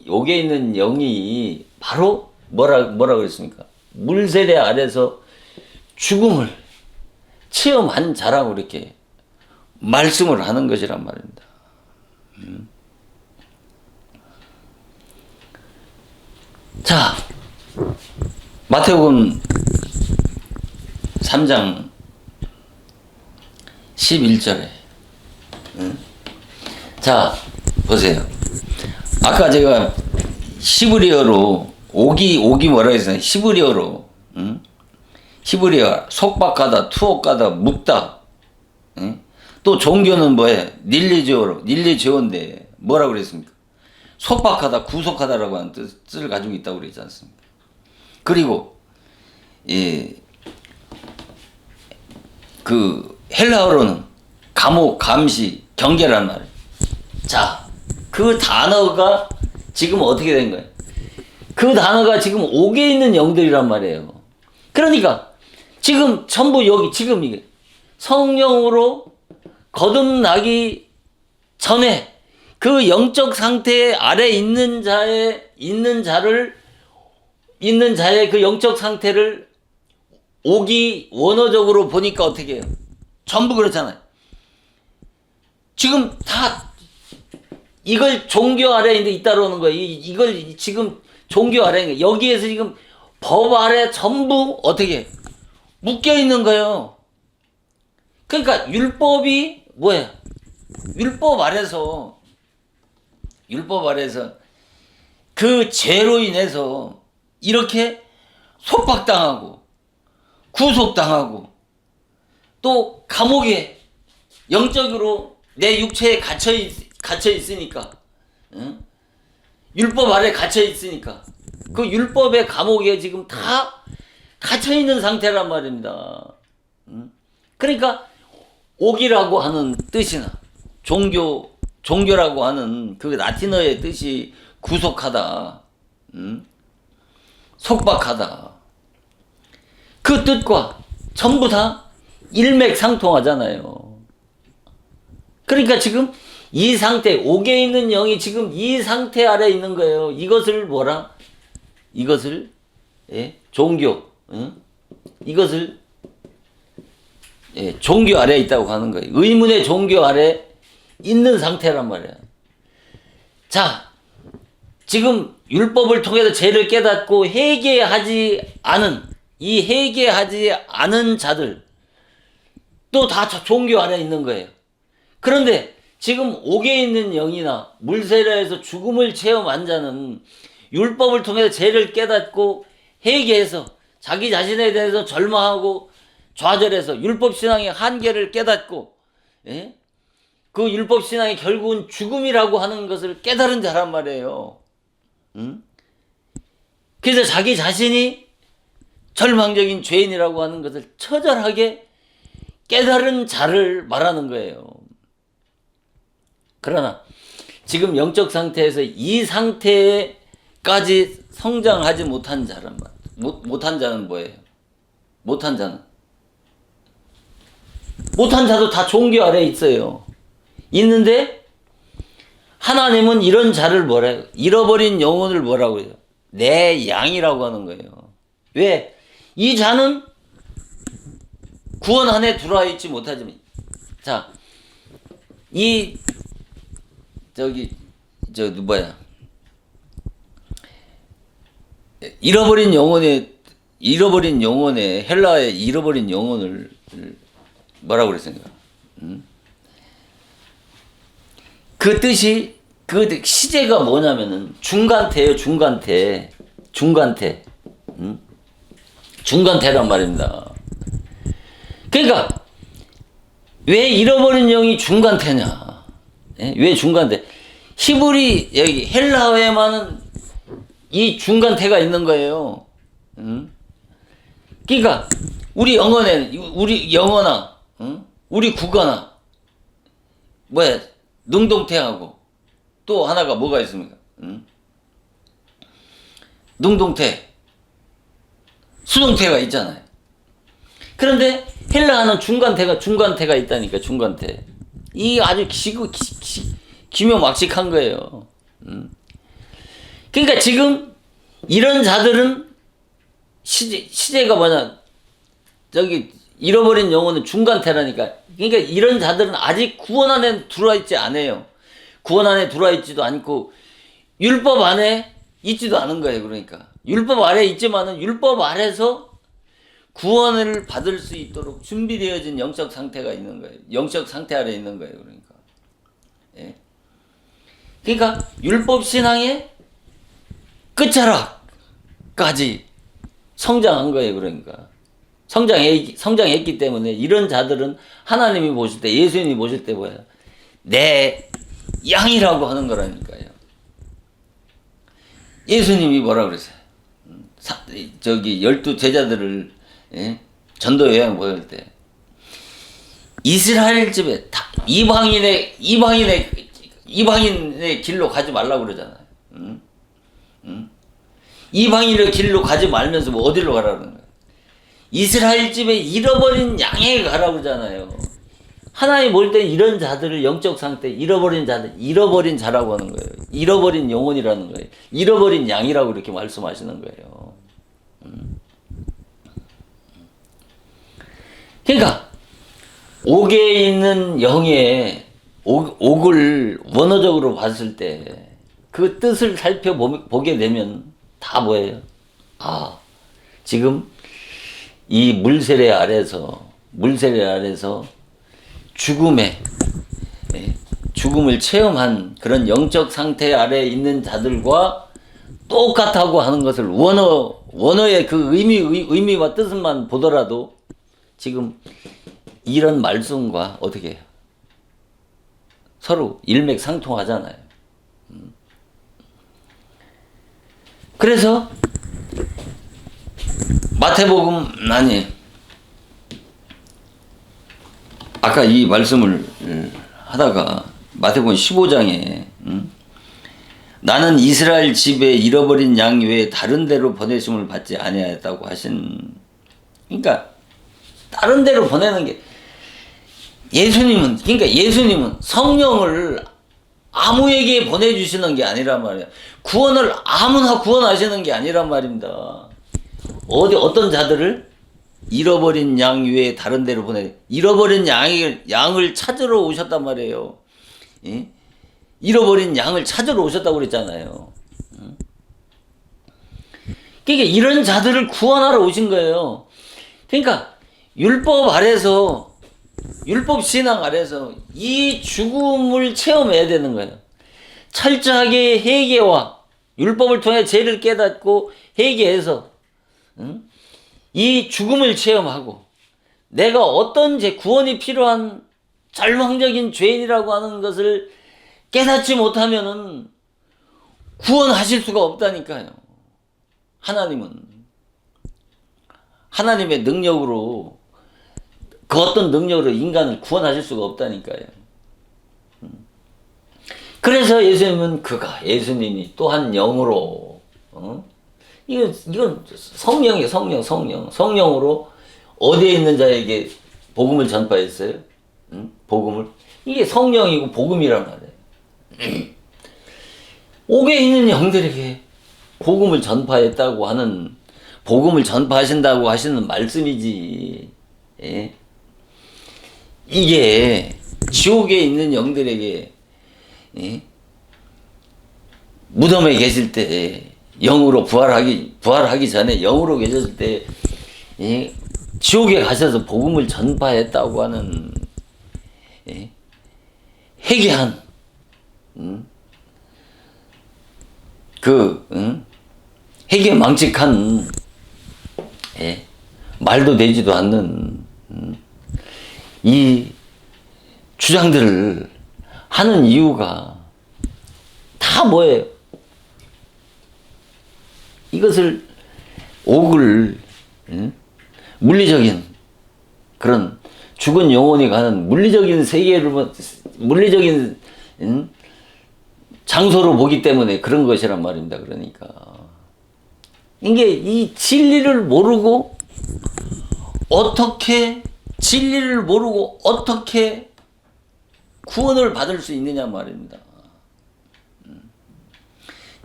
옥에 있는 영이 바로 뭐라 그랬습니까? 물세례 아래서 죽음을 체험한 자라고 이렇게 말씀을 하는 것이란 말입니다. 자, 마태복음 3장 11절에 자, 보세요. 아까 제가 히브리어로 옥이 뭐라고 했어요? 히브리어로 히브리어 속박하다, 투옥하다, 묵다. 또 종교는 뭐예요? 닐리지오인데 뭐라고 그랬습니까? 속박하다, 구속하다라고 하는 뜻을 가지고 있다고 그러지 않습니까? 그리고 그 헬라어로는 감옥, 감시, 경계란 말이에요. 자, 그 단어가 지금 어떻게 된 거예요? 그 단어가 지금 옥에 있는 영들이란 말이에요. 그러니까 지금 전부 여기 지금 이게 성령으로 거듭나기 전에 그 영적 상태 아래 있는 자의 그 영적 상태를 옥이 원어적으로 보니까 어떻게 해요? 전부 그렇잖아요. 지금 다 이걸 종교 아래에 있다라는 거예요. 이걸 지금 종교 아래에 여기에서 지금 법 아래 전부 어떻게 해요? 묶여 있는 거예요. 그러니까 율법이 뭐예요? 율법 아래서 그 죄로 인해서 이렇게 속박당하고 구속당하고 또 감옥에 영적으로 내 육체에 갇혀 있으니까, 응? 율법 아래 갇혀 있으니까 그 율법의 감옥에 지금 다 갇혀 있는 상태란 말입니다. 응? 그러니까 옥이라고 하는 뜻이나 종교라고 하는 그 라틴어의 뜻이 구속하다, 속박하다. 그 뜻과 전부 다 일맥상통하잖아요. 그러니까 지금 이 상태, 옥에 있는 영이 지금 이 상태 아래 있는 거예요. 이것을 뭐라? 이것을 종교, 이것을 종교 아래에 있다고 하는 거예요. 의문의 종교 아래 있는 상태란 말이에요. 자, 지금 율법을 통해서 죄를 깨닫고 회개하지 않은 자들 또 다 종교 아래에 있는 거예요. 그런데 지금 옥에 있는 영이나 물세례에서 죽음을 체험한 자는 율법을 통해서 죄를 깨닫고 회개해서 자기 자신에 대해서 절망하고 좌절해서 율법신앙의 한계를 깨닫고, 그 율법신앙이 결국은 죽음이라고 하는 것을 깨달은 자란 말이에요. 그래서 자기 자신이 절망적인 죄인이라고 하는 것을 처절하게 깨달은 자를 말하는 거예요. 그러나 지금 영적 상태에서 이 상태까지 성장하지 못한 자란 말. 못한 자는 뭐예요? 못한 자도 다 종교 아래에 있어요. 있는데 하나님은 이런 자를 뭐래요? 잃어버린 영혼을 뭐라고 해요? 내 양이라고 하는 거예요. 왜? 이 자는 구원 안에 들어와 있지 못하지만, 자, 잃어버린 영혼의 잃어버린 영혼의 헬라의 잃어버린 영혼을 뭐라고 그랬습니까? 그 뜻이 그 시제가 뭐냐면은 중간태예요. 중간태. 중간태란 말입니다. 그러니까 왜 잃어버린 영이 중간태냐? 예? 왜 중간태? 히브리 여기 헬라어에만은 이 중간태가 있는 거예요. 그러니까 우리 영어나 우리 국어나 뭐야 능동태하고 또 하나가 뭐가 있습니까? 능동태, 수동태가 있잖아요. 그런데 헬라어는 중간태가 있다니까. 중간태. 이 아주 기묘막식한 거예요. 그러니까 지금 이런 자들은 시제가 뭐냐? 저기 잃어버린 영혼은 중간태라니까. 그러니까 이런 자들은 아직 구원 안에 들어와 있지 않아요. 구원 안에 들어와 있지도 않고 율법 안에 있지도 않은 거예요. 그러니까 율법 아래 있지만은 율법 아래서 구원을 받을 수 있도록 준비되어진 영적 상태가 있는 거예요. 영적 상태 아래 있는 거예요. 그러니까. 예. 그러니까 율법 신앙의 끝자락까지 성장한 거예요. 그러니까 성장했기 때문에 이런 자들은 하나님이 보실 때, 예수님이 보실 때 뭐예요? 내 양이라고 하는 거라니까요. 예수님이 뭐라 그랬어요? 저기 12 제자들을 예? 전도 여행 보낼 때 이스라엘 집에 이방인의 길로 가지 말라고 그러잖아요. 이방인의 길로 가지 말면서 뭐 어디로 가라는 거예요? 이스라엘 집에 잃어버린 양에 가라고 그러잖아요. 하나님 볼 때 이런 자들을 영적 상태 잃어버린 자라고 하는 거예요. 잃어버린 영혼이라는 거예요. 잃어버린 양이라고 이렇게 말씀하시는 거예요. 그러니까 옥에 있는 영의 옥을 원어적으로 봤을 때 그 뜻을 살펴보게 되면 다 뭐예요? 아, 지금 이 물세례 아래서 죽음을 체험한 그런 영적 상태 아래에 있는 자들과 똑같다고 하는 것을 원어의 그 의미와 뜻만 보더라도 지금 이런 말씀과 어떻게 해요? 서로 일맥상통하잖아요. 그래서 마태복음 아까 이 말씀을 하다가 마태복음 15장에 나는 이스라엘 집에 잃어버린 양 외에 다른 데로 보내심을 받지 아니하였다고 하신, 그러니까 다른 데로 보내는 게 예수님은 성령을 아무에게 보내주시는 게 아니란 말이야. 구원을 아무나 구원하시는 게 아니란 말입니다. 어떤 자들을 잃어버린 양 외에 다른 데로 잃어버린 양을 찾으러 오셨단 말이에요. 예? 잃어버린 양을 찾으러 오셨다고 그랬잖아요. 그러니까 이런 자들을 구원하러 오신 거예요. 그러니까 율법 신앙 아래서 이 죽음을 체험해야 되는 거예요. 철저하게 회개와 율법을 통해 죄를 깨닫고 회개해서 이 죽음을 체험하고 내가 어떤 구원이 필요한 절망적인 죄인이라고 하는 것을 깨닫지 못하면은 구원하실 수가 없다니까요. 하나님의 능력으로, 그 어떤 능력으로 인간을 구원하실 수가 없다니까요. 그래서 예수님이 또한 영으로, 이건 성령이에요. 성령으로 어디에 있는 자에게 복음을 전파했어요? 복음을. 이게 성령이고 복음이란 말이에요. 옥에 있는 영들에게 복음을 전파하신다고 하시는 말씀이지. 예? 이게 지옥에 있는 영들에게, 예? 무덤에 계실 때 영으로 부활하기 전에 영으로 계셨을 때 예, 지옥에 가셔서 복음을 전파했다고 하는 예, 회개한 회개망측한 예, 말도 되지도 않는 이 주장들을 하는 이유가 다 뭐예요? 이것을 옥을 물리적인 그런 죽은 영혼이 가는 물리적인 세계를 물리적인 장소로 보기 때문에 그런 것이란 말입니다. 그러니까 이게 이 진리를 모르고 어떻게 구원을 받을 수 있느냐 말입니다.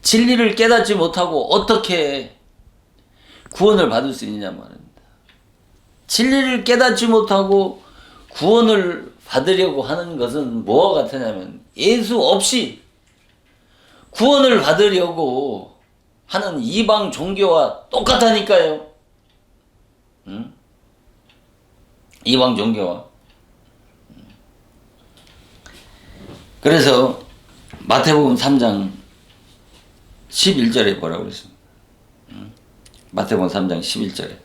진리를 깨닫지 못하고 어떻게 구원을 받을 수 있느냐 말입니다. 진리를 깨닫지 못하고 구원을 받으려고 하는 것은 뭐와 같으냐면 예수 없이 구원을 받으려고 하는 이방 종교와 똑같다니까요. 이방 종교와. 그래서 마태복음 3장 11절에 뭐라고 그랬습니까? 마태복음 3장 11절에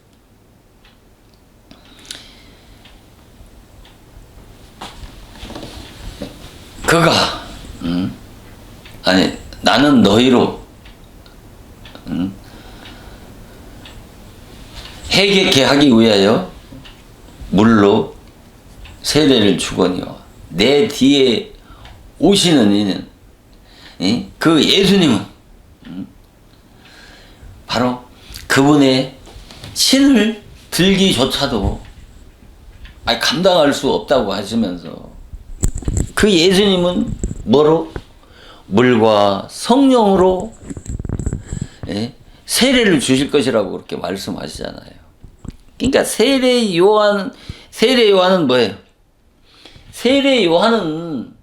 그가 나는 너희로 회개케 하기 위하여 물로 세례를 주거니와 내 뒤에 오시는 이는 그 예수님은 바로 그분의 신을 들기조차도 감당할 수 없다고 하시면서 그 예수님은 뭐로? 물과 성령으로 세례를 주실 것이라고 그렇게 말씀하시잖아요. 그러니까 세례 요한은 뭐예요? 세례 요한은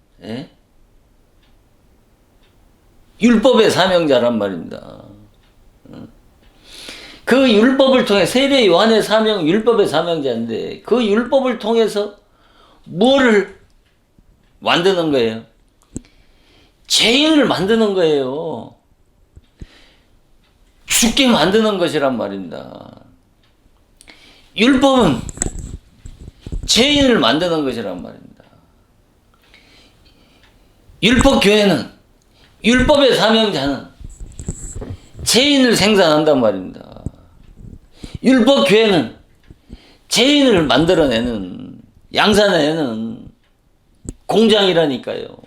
율법의 사명자란 말입니다. 그 율법을 통해 세례 요한의 사명 율법의 사명자인데 그 율법을 통해서 뭐를 만드는 거예요? 죄인을 만드는 거예요. 죽게 만드는 것이란 말입니다. 율법은 죄인을 만드는 것이란 말입니다. 율법교회는 율법의 사명자는 죄인을 생산한단 말입니다. 율법교회는 죄인을 만들어내는 양산해내는 공장이라니까요.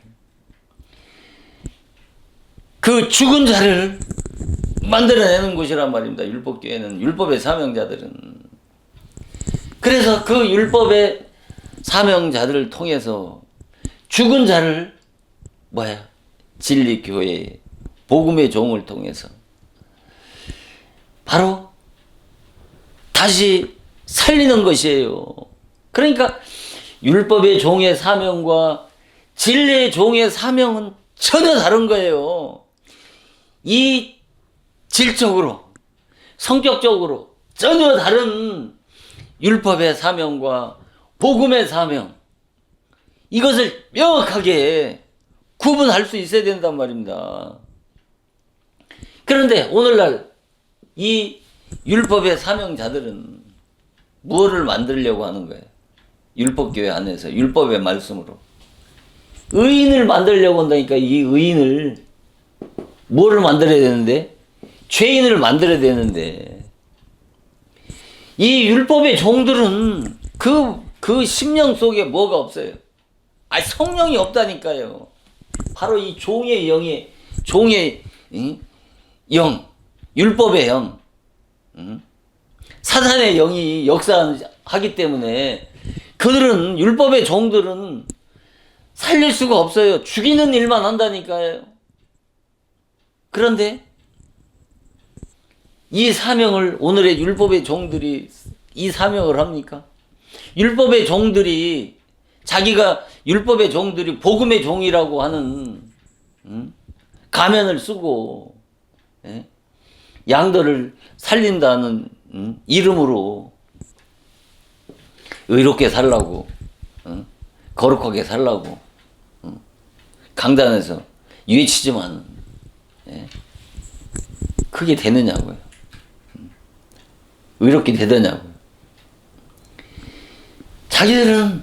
그 죽은 자를 만들어내는 곳이란 말입니다. 율법교회는 율법의 사명자들은. 그래서 그 율법의 사명자들을 통해서 죽은 자를 진리교회 복음의 종을 통해서 바로 다시 살리는 것이에요. 그러니까 율법의 종의 사명과 진리의 종의 사명은 전혀 다른 거예요. 이 질적으로 성격적으로 전혀 다른 율법의 사명과 복음의 사명, 이것을 명확하게 구분할 수 있어야 된단 말입니다. 그런데 오늘날 이 율법의 사명자들은 무엇을 만들려고 하는 거예요? 율법교회 안에서 율법의 말씀으로 의인을 만들려고 한다니까. 이 의인을 뭐를 만들어야 되는데? 죄인을 만들어야 되는데 이 율법의 종들은 그 심령 속에 뭐가 없어요? 성령이 없다니까요. 바로 이 종의 영, 율법의 영, 사탄의 영이 역사하기 때문에 그들은 율법의 종들은 살릴 수가 없어요. 죽이는 일만 한다니까요. 그런데 이 사명을 오늘의 율법의 종들이 이 사명을 합니까? 율법의 종들이 자기가 율법의 종들이 복음의 종이라고 하는 가면을 쓰고 양들을 살린다는 이름으로 의롭게 살라고, 거룩하게 살라고 강단에서 외치지만 그게 되느냐고요. 의롭게 되더냐고요. 자기들은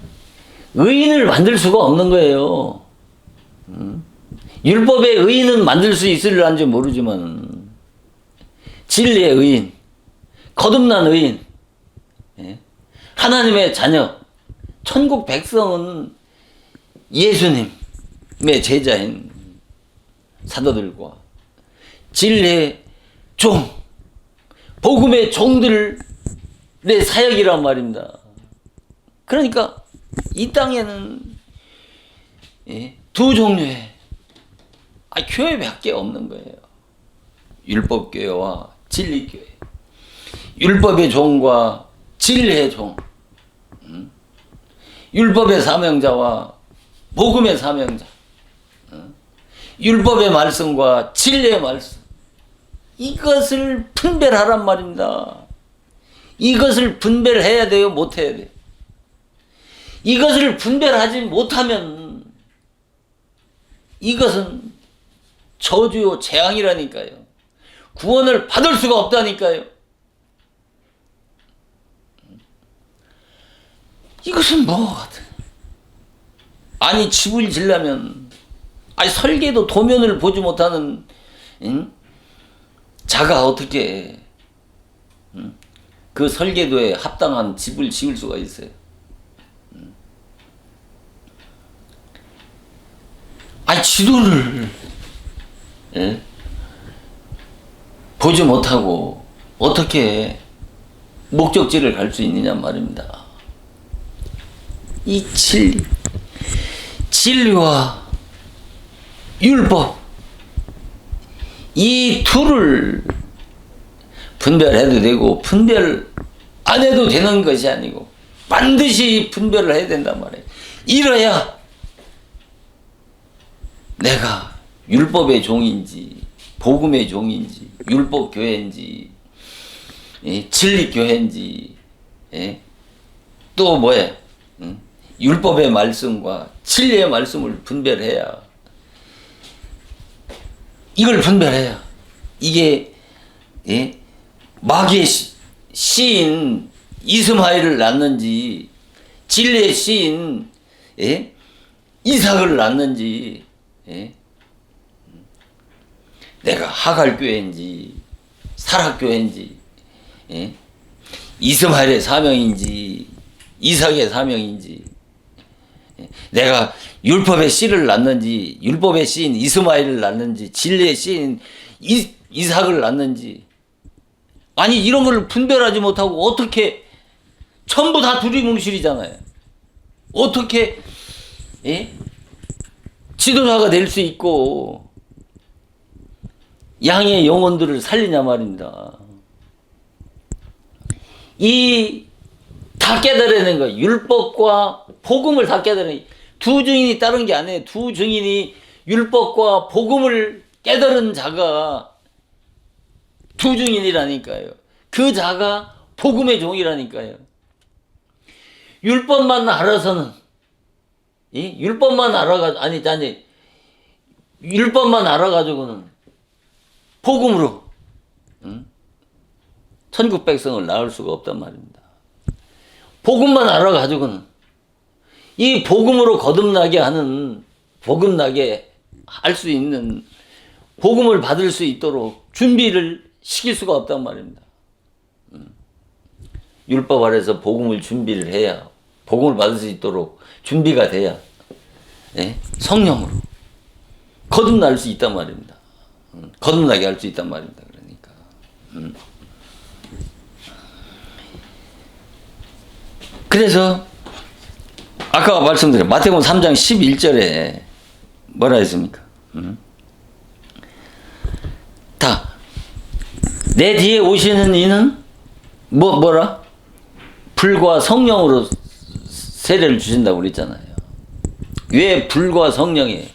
의인을 만들 수가 없는 거예요. 율법의 의인은 만들 수 있을런지 모르지만 진리의 의인, 거듭난 의인, 하나님의 자녀, 천국 백성은 예수님의 제자인 사도들과 진리의 종, 복음의 종들의 사역이란 말입니다. 그러니까 이 땅에는 두 종류의 교회밖에 없는 거예요. 율법교회와 진리교회. 율법의 종과 진리의 종. 율법의 사명자와 복음의 사명자. 율법의 말씀과 진리의 말씀. 이것을 분별하란 말입니다. 이것을 분별해야 돼요? 못해야 돼요? 이것을 분별하지 못하면 이것은 저주요 재앙이라니까요. 구원을 받을 수가 없다니까요. 이것은 아니 집을 지려면 설계도 도면을 보지 못하는 자가 어떻게 그 설계도에 합당한 집을 지을 수가 있어요. 지도를 보지 못하고 어떻게 목적지를 갈 수 있느냐 말입니다. 이 진리와 율법, 이 둘을 분별해도 되고 분별 안 해도 되는 것이 아니고 반드시 분별을 해야 된단 말이에요. 이래야 내가 율법의 종인지 복음의 종인지 율법 교회인지 진리 교회인지 또 뭐예요? 율법의 말씀과 진리의 말씀을 분별해야, 이걸 분별해야 이게 마귀의 시인 이스마엘을 낳는지 진리의 시인 이삭을 낳는지, 내가 하갈 교회인지 사락 교회인지 이스마엘의 사명인지 이삭의 사명인지, 내가 율법의 씨를 낳는지 율법의 씨인 이스마엘을 낳는지 진리의 씨인 이삭을 낳는지, 이런 걸 분별하지 못하고 어떻게 전부 다 두리뭉실이잖아요. 어떻게 지도자가 될 수 있고 양의 영혼들을 살리냐 말입니다. 다 깨달아내는 거예요. 율법과 복음을 다 깨달아내는 거예요. 두 증인이 따른 게 아니에요. 두 증인이 율법과 복음을 깨달은 자가 두 증인이라니까요. 그 자가 복음의 종이라니까요. 율법만 알아서는, 율법만 알아가지고는 복음으로 천국 백성을 낳을 수가 없단 말입니다. 복음만 알아가지고는 이 복음으로 거듭나게 하는, 복음나게 할 수 있는, 복음을 받을 수 있도록 준비를 시킬 수가 없단 말입니다. 율법 아래서 복음을 준비를 해야, 복음을 받을 수 있도록 준비가 돼야 성령으로 거듭날 수 있단 말입니다. 거듭나게 할 수 있단 말입니다. 그러니까 그래서 아까 말씀드린 마태복음 3장 11절에 뭐라 했습니까? 내 뒤에 오시는 이는 뭐라? 불과 성령으로 세례를 주신다고 그랬잖아요. 왜 불과 성령이에요?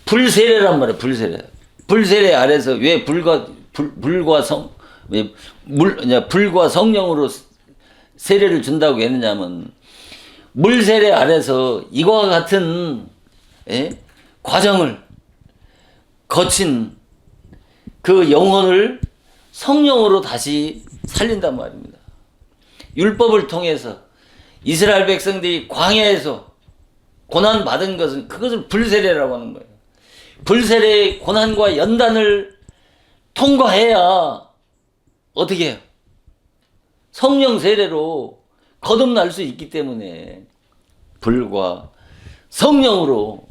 불세례란 말이에요. 불세례 아래서 왜 불과 왜 불과 성령으로 세례를 준다고 했느냐면 물 세례 아래서 이와 같은 과정을 거친 그 영혼을 성령으로 다시 살린단 말입니다. 율법을 통해서 이스라엘 백성들이 광야에서 고난 받은 것은 그것을 불세례라고 하는 거예요. 불세례의 고난과 연단을 통과해야 어떻게 해요? 성령 세례로 거듭날 수 있기 때문에 불과 성령으로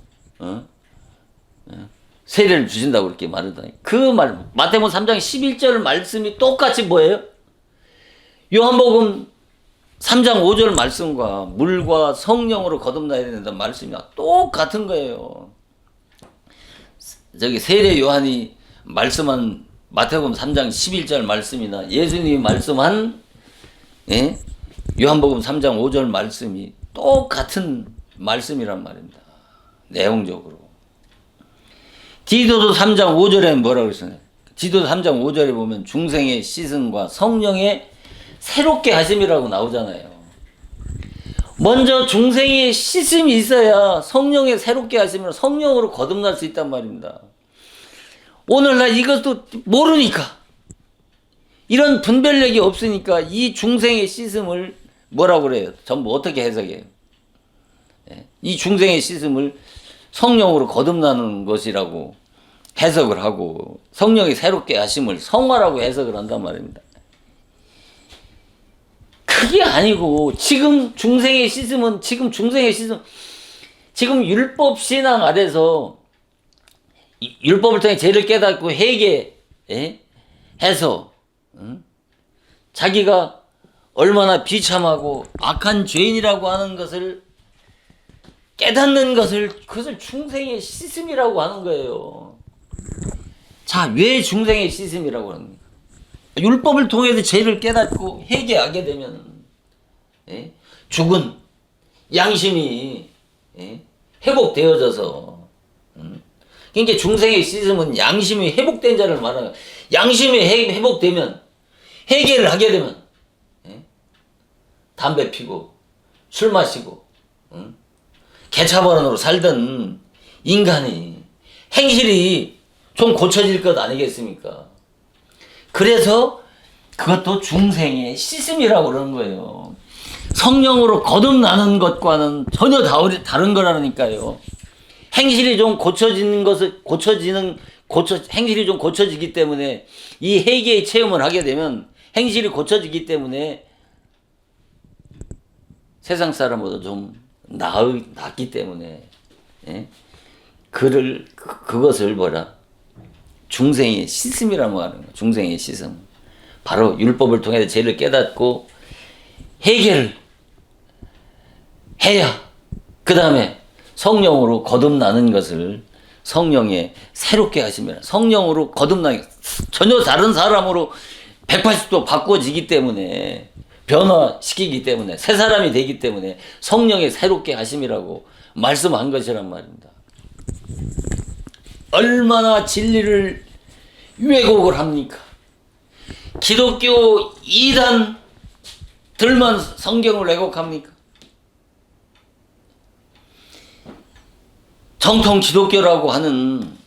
세례를 주신다고 그렇게 말하다. 그 말, 마태복음 3장 11절 말씀이 똑같이 뭐예요? 요한복음 3장 5절 말씀과 물과 성령으로 거듭나야 된다는 말씀이 똑같은 거예요. 저기 세례 요한이 말씀한 마태복음 3장 11절 말씀이나 예수님이 말씀한 요한복음 3장 5절 말씀이 똑같은 말씀이란 말입니다. 내용적으로. 디도서 3장 5절에 뭐라고 했어요? 디도서 3장 5절에 보면 중생의 씻음과 성령의 새롭게 하심이라고 나오잖아요. 먼저 중생의 씻음이 있어야 성령의 새롭게 하심으로 성령으로 거듭날 수 있단 말입니다. 오늘날 이것도 모르니까, 이런 분별력이 없으니까 이 중생의 씻음을 뭐라고 그래요? 전부 어떻게 해석해요? 이 중생의 씻음을 성령으로 거듭나는 것이라고 해석을 하고 성령의 새롭게 하심을 성화라고 해석을 한단 말입니다. 그게 아니고 지금 중생의 씻음은 지금 율법 신앙 아래서 율법을 통해 죄를 깨닫고 회개해서 자기가 얼마나 비참하고 악한 죄인이라고 하는 것을 깨닫는 그것을 중생의 씻음이라고 하는 거예요. 자, 왜 중생의 씻음이라고 합니까? 율법을 통해서 죄를 깨닫고 회개하게 되면 죽은 양심이 회복되어져서 그러니까 중생의 씻음은 양심이 회복된 자를 말하는, 양심이 회복되면 회개를 하게 되면 담배 피고 술 마시고 개차반으로 살던 인간이 행실이 좀 고쳐질 것 아니겠습니까? 그래서 그것도 중생의 씻음이라고 그러는 거예요. 성령으로 거듭나는 것과는 전혀 다른 거라니까요. 행실이 좀 행실이 좀 고쳐지기 때문에 이 회개의 체험을 하게 되면 행실이 고쳐지기 때문에 세상 사람보다 좀 낫기 때문에 그것을 중생의 씻음이라고 하는 거예요. 중생의 씻음. 바로 율법을 통해서 죄를 깨닫고 해결을 해야 그 다음에 성령으로 거듭나는 것을 성령의 새롭게 하시면 성령으로 거듭나게 전혀 다른 사람으로 180도 바꿔지기 때문에 변화시키기 때문에 새 사람이 되기 때문에 성령의 새롭게 하심이라고 말씀한 것이란 말입니다. 얼마나 진리를 왜곡을 합니까? 기독교 이단들만 성경을 왜곡합니까? 정통 기독교라고 하는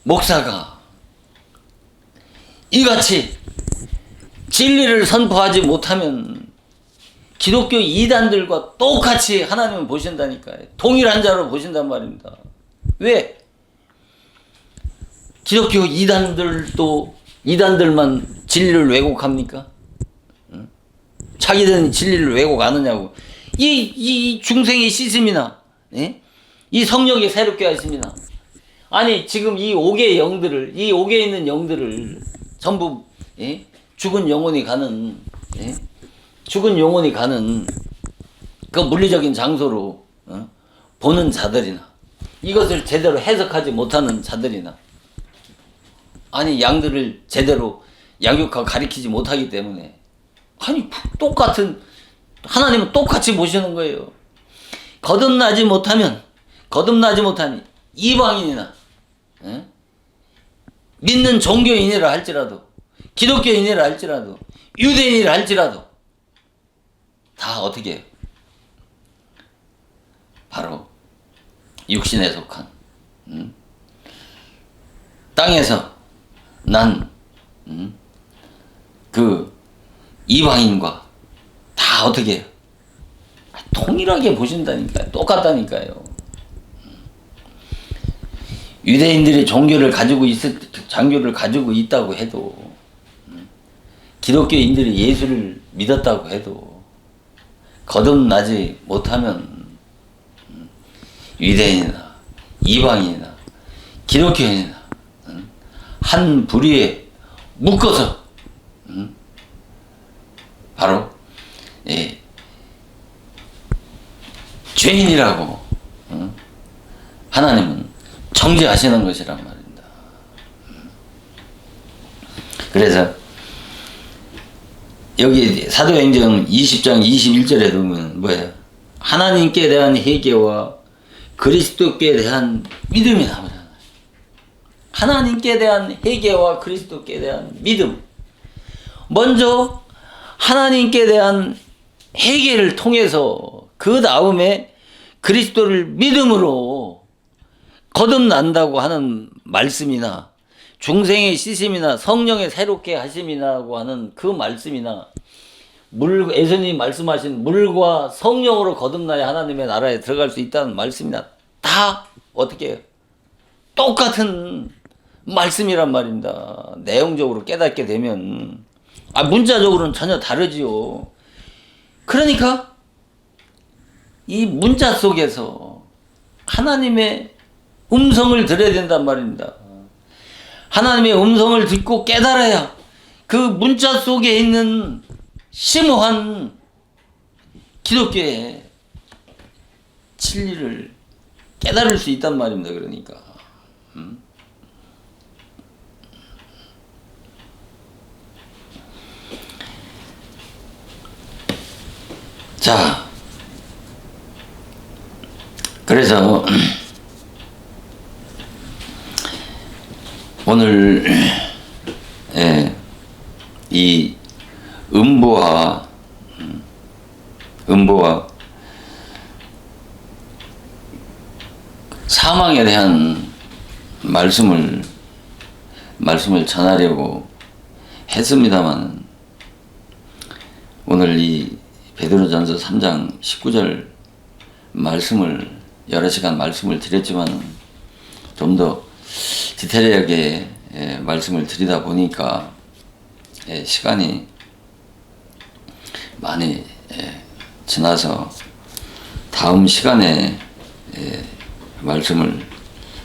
목사가 이같이 진리를 선포하지 못하면 기독교 이단들과 똑같이 하나님을 보신다니까요. 동일한 자로 보신단 말입니다. 왜? 기독교 이단들만 진리를 왜곡합니까? 자기들은 진리를 왜곡 안 하냐고. 이 중생의 씻음이나 이 성령의 새롭게 하심이나 아니 지금 이 옥의 옥에 있는 영들을 전부 죽은 영혼이 가는 그 물리적인 장소로 보는 자들이나 이것을 제대로 해석하지 못하는 자들이나 아니 양들을 제대로 양육하고 가리키지 못하기 때문에 아니 똑같은 하나님은 똑같이 보시는 거예요. 거듭나지 못하니 이방인이나 믿는 종교인이라 할지라도 기독교인이라 할지라도 유대인이라 할지라도 다 어떻게 해요? 바로 육신에 속한 땅에서 난 그 이방인과 다 어떻게 해요? 통일하게 보신다니까요. 똑같다니까요. 유대인들이 종교를 가지고 있다고 해도 기독교인들이 예수를 믿었다고 해도 거듭나지 못하면 유대인이나 이방인이나 기독교인이나 한 부리에 묶어서 바로 죄인이라고 하나님은 정죄하시는 것이란 말입니다. 그래서 여기 사도행전 20장 21절에 보면 뭐예요? 하나님께 대한 회개와 그리스도께 대한 믿음이 나오잖아요. 하나님께 대한 회개와 그리스도께 대한 믿음. 먼저 하나님께 대한 회개를 통해서 그 다음에 그리스도를 믿음으로 거듭난다고 하는 말씀이나 중생의 씻음이나 성령의 새롭게 하심이라고 하는 그 말씀이나 예수님이 말씀하신 물과 성령으로 거듭나야 하나님의 나라에 들어갈 수 있다는 말씀이나 다 어떻게 해요? 똑같은 말씀이란 말입니다. 내용적으로 깨닫게 되면 문자적으로는 전혀 다르지요. 그러니까 이 문자 속에서 하나님의 음성을 들어야 된단 말입니다. 하나님의 음성을 듣고 깨달아야 그 문자 속에 있는 심오한 기독교의 진리를 깨달을 수 있단 말입니다. 그러니까 자, 그래서 오늘 이 음보와 사망에 대한 말씀을 전하려고 했습니다만, 오늘 이 베드로전서 3장 19절 말씀을 여러 시간 말씀을 드렸지만 좀 더 디테일하게 말씀을 드리다 보니까 시간이 많이 지나서 다음 시간에 말씀을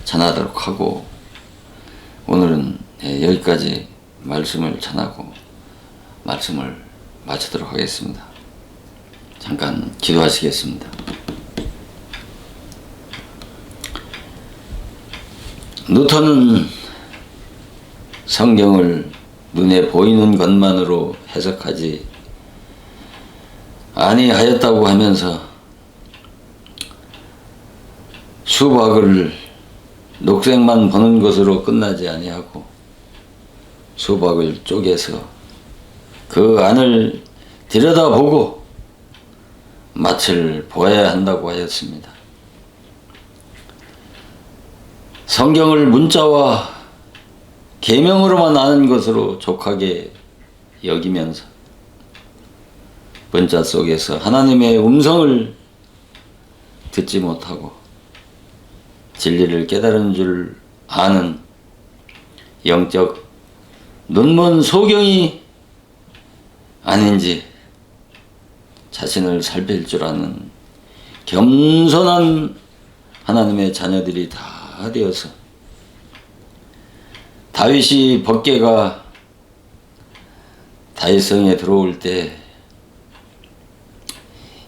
전하도록 하고, 오늘은 여기까지 말씀을 전하고 말씀을 마치도록 하겠습니다. 잠깐 기도하시겠습니다. 누터는 성경을 눈에 보이는 것만으로 해석하지 아니하였다고 하면서 수박을 녹색만 보는 것으로 끝나지 아니하고 수박을 쪼개서 그 안을 들여다보고 맛을 보아야 한다고 하였습니다. 성경을 문자와 계명으로만 아는 것으로 족하게 여기면서 문자 속에서 하나님의 음성을 듣지 못하고 진리를 깨달은 줄 아는 영적 눈먼 소경이 아닌지 자신을 살필 줄 아는 겸손한 하나님의 자녀들이 다 되어서 다윗이 법궤가 다윗성에 들어올 때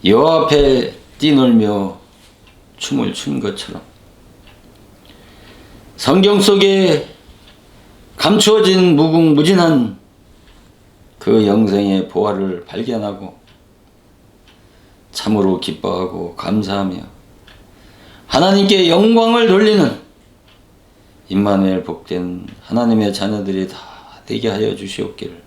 여호와 앞에 뛰놀며 춤을 춘 것처럼 성경 속에 감추어진 무궁무진한 그 영생의 보화를 발견하고 참으로 기뻐하고 감사하며 하나님께 영광을 돌리는 임마누엘 복된 하나님의 자녀들이 다 되게 하여 주시옵기를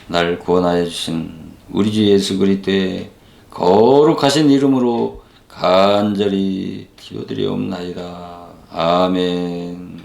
날 구원하여 주신 우리 주 예수 그리스도의 거룩하신 이름으로 간절히 기도드리옵나이다. 아멘.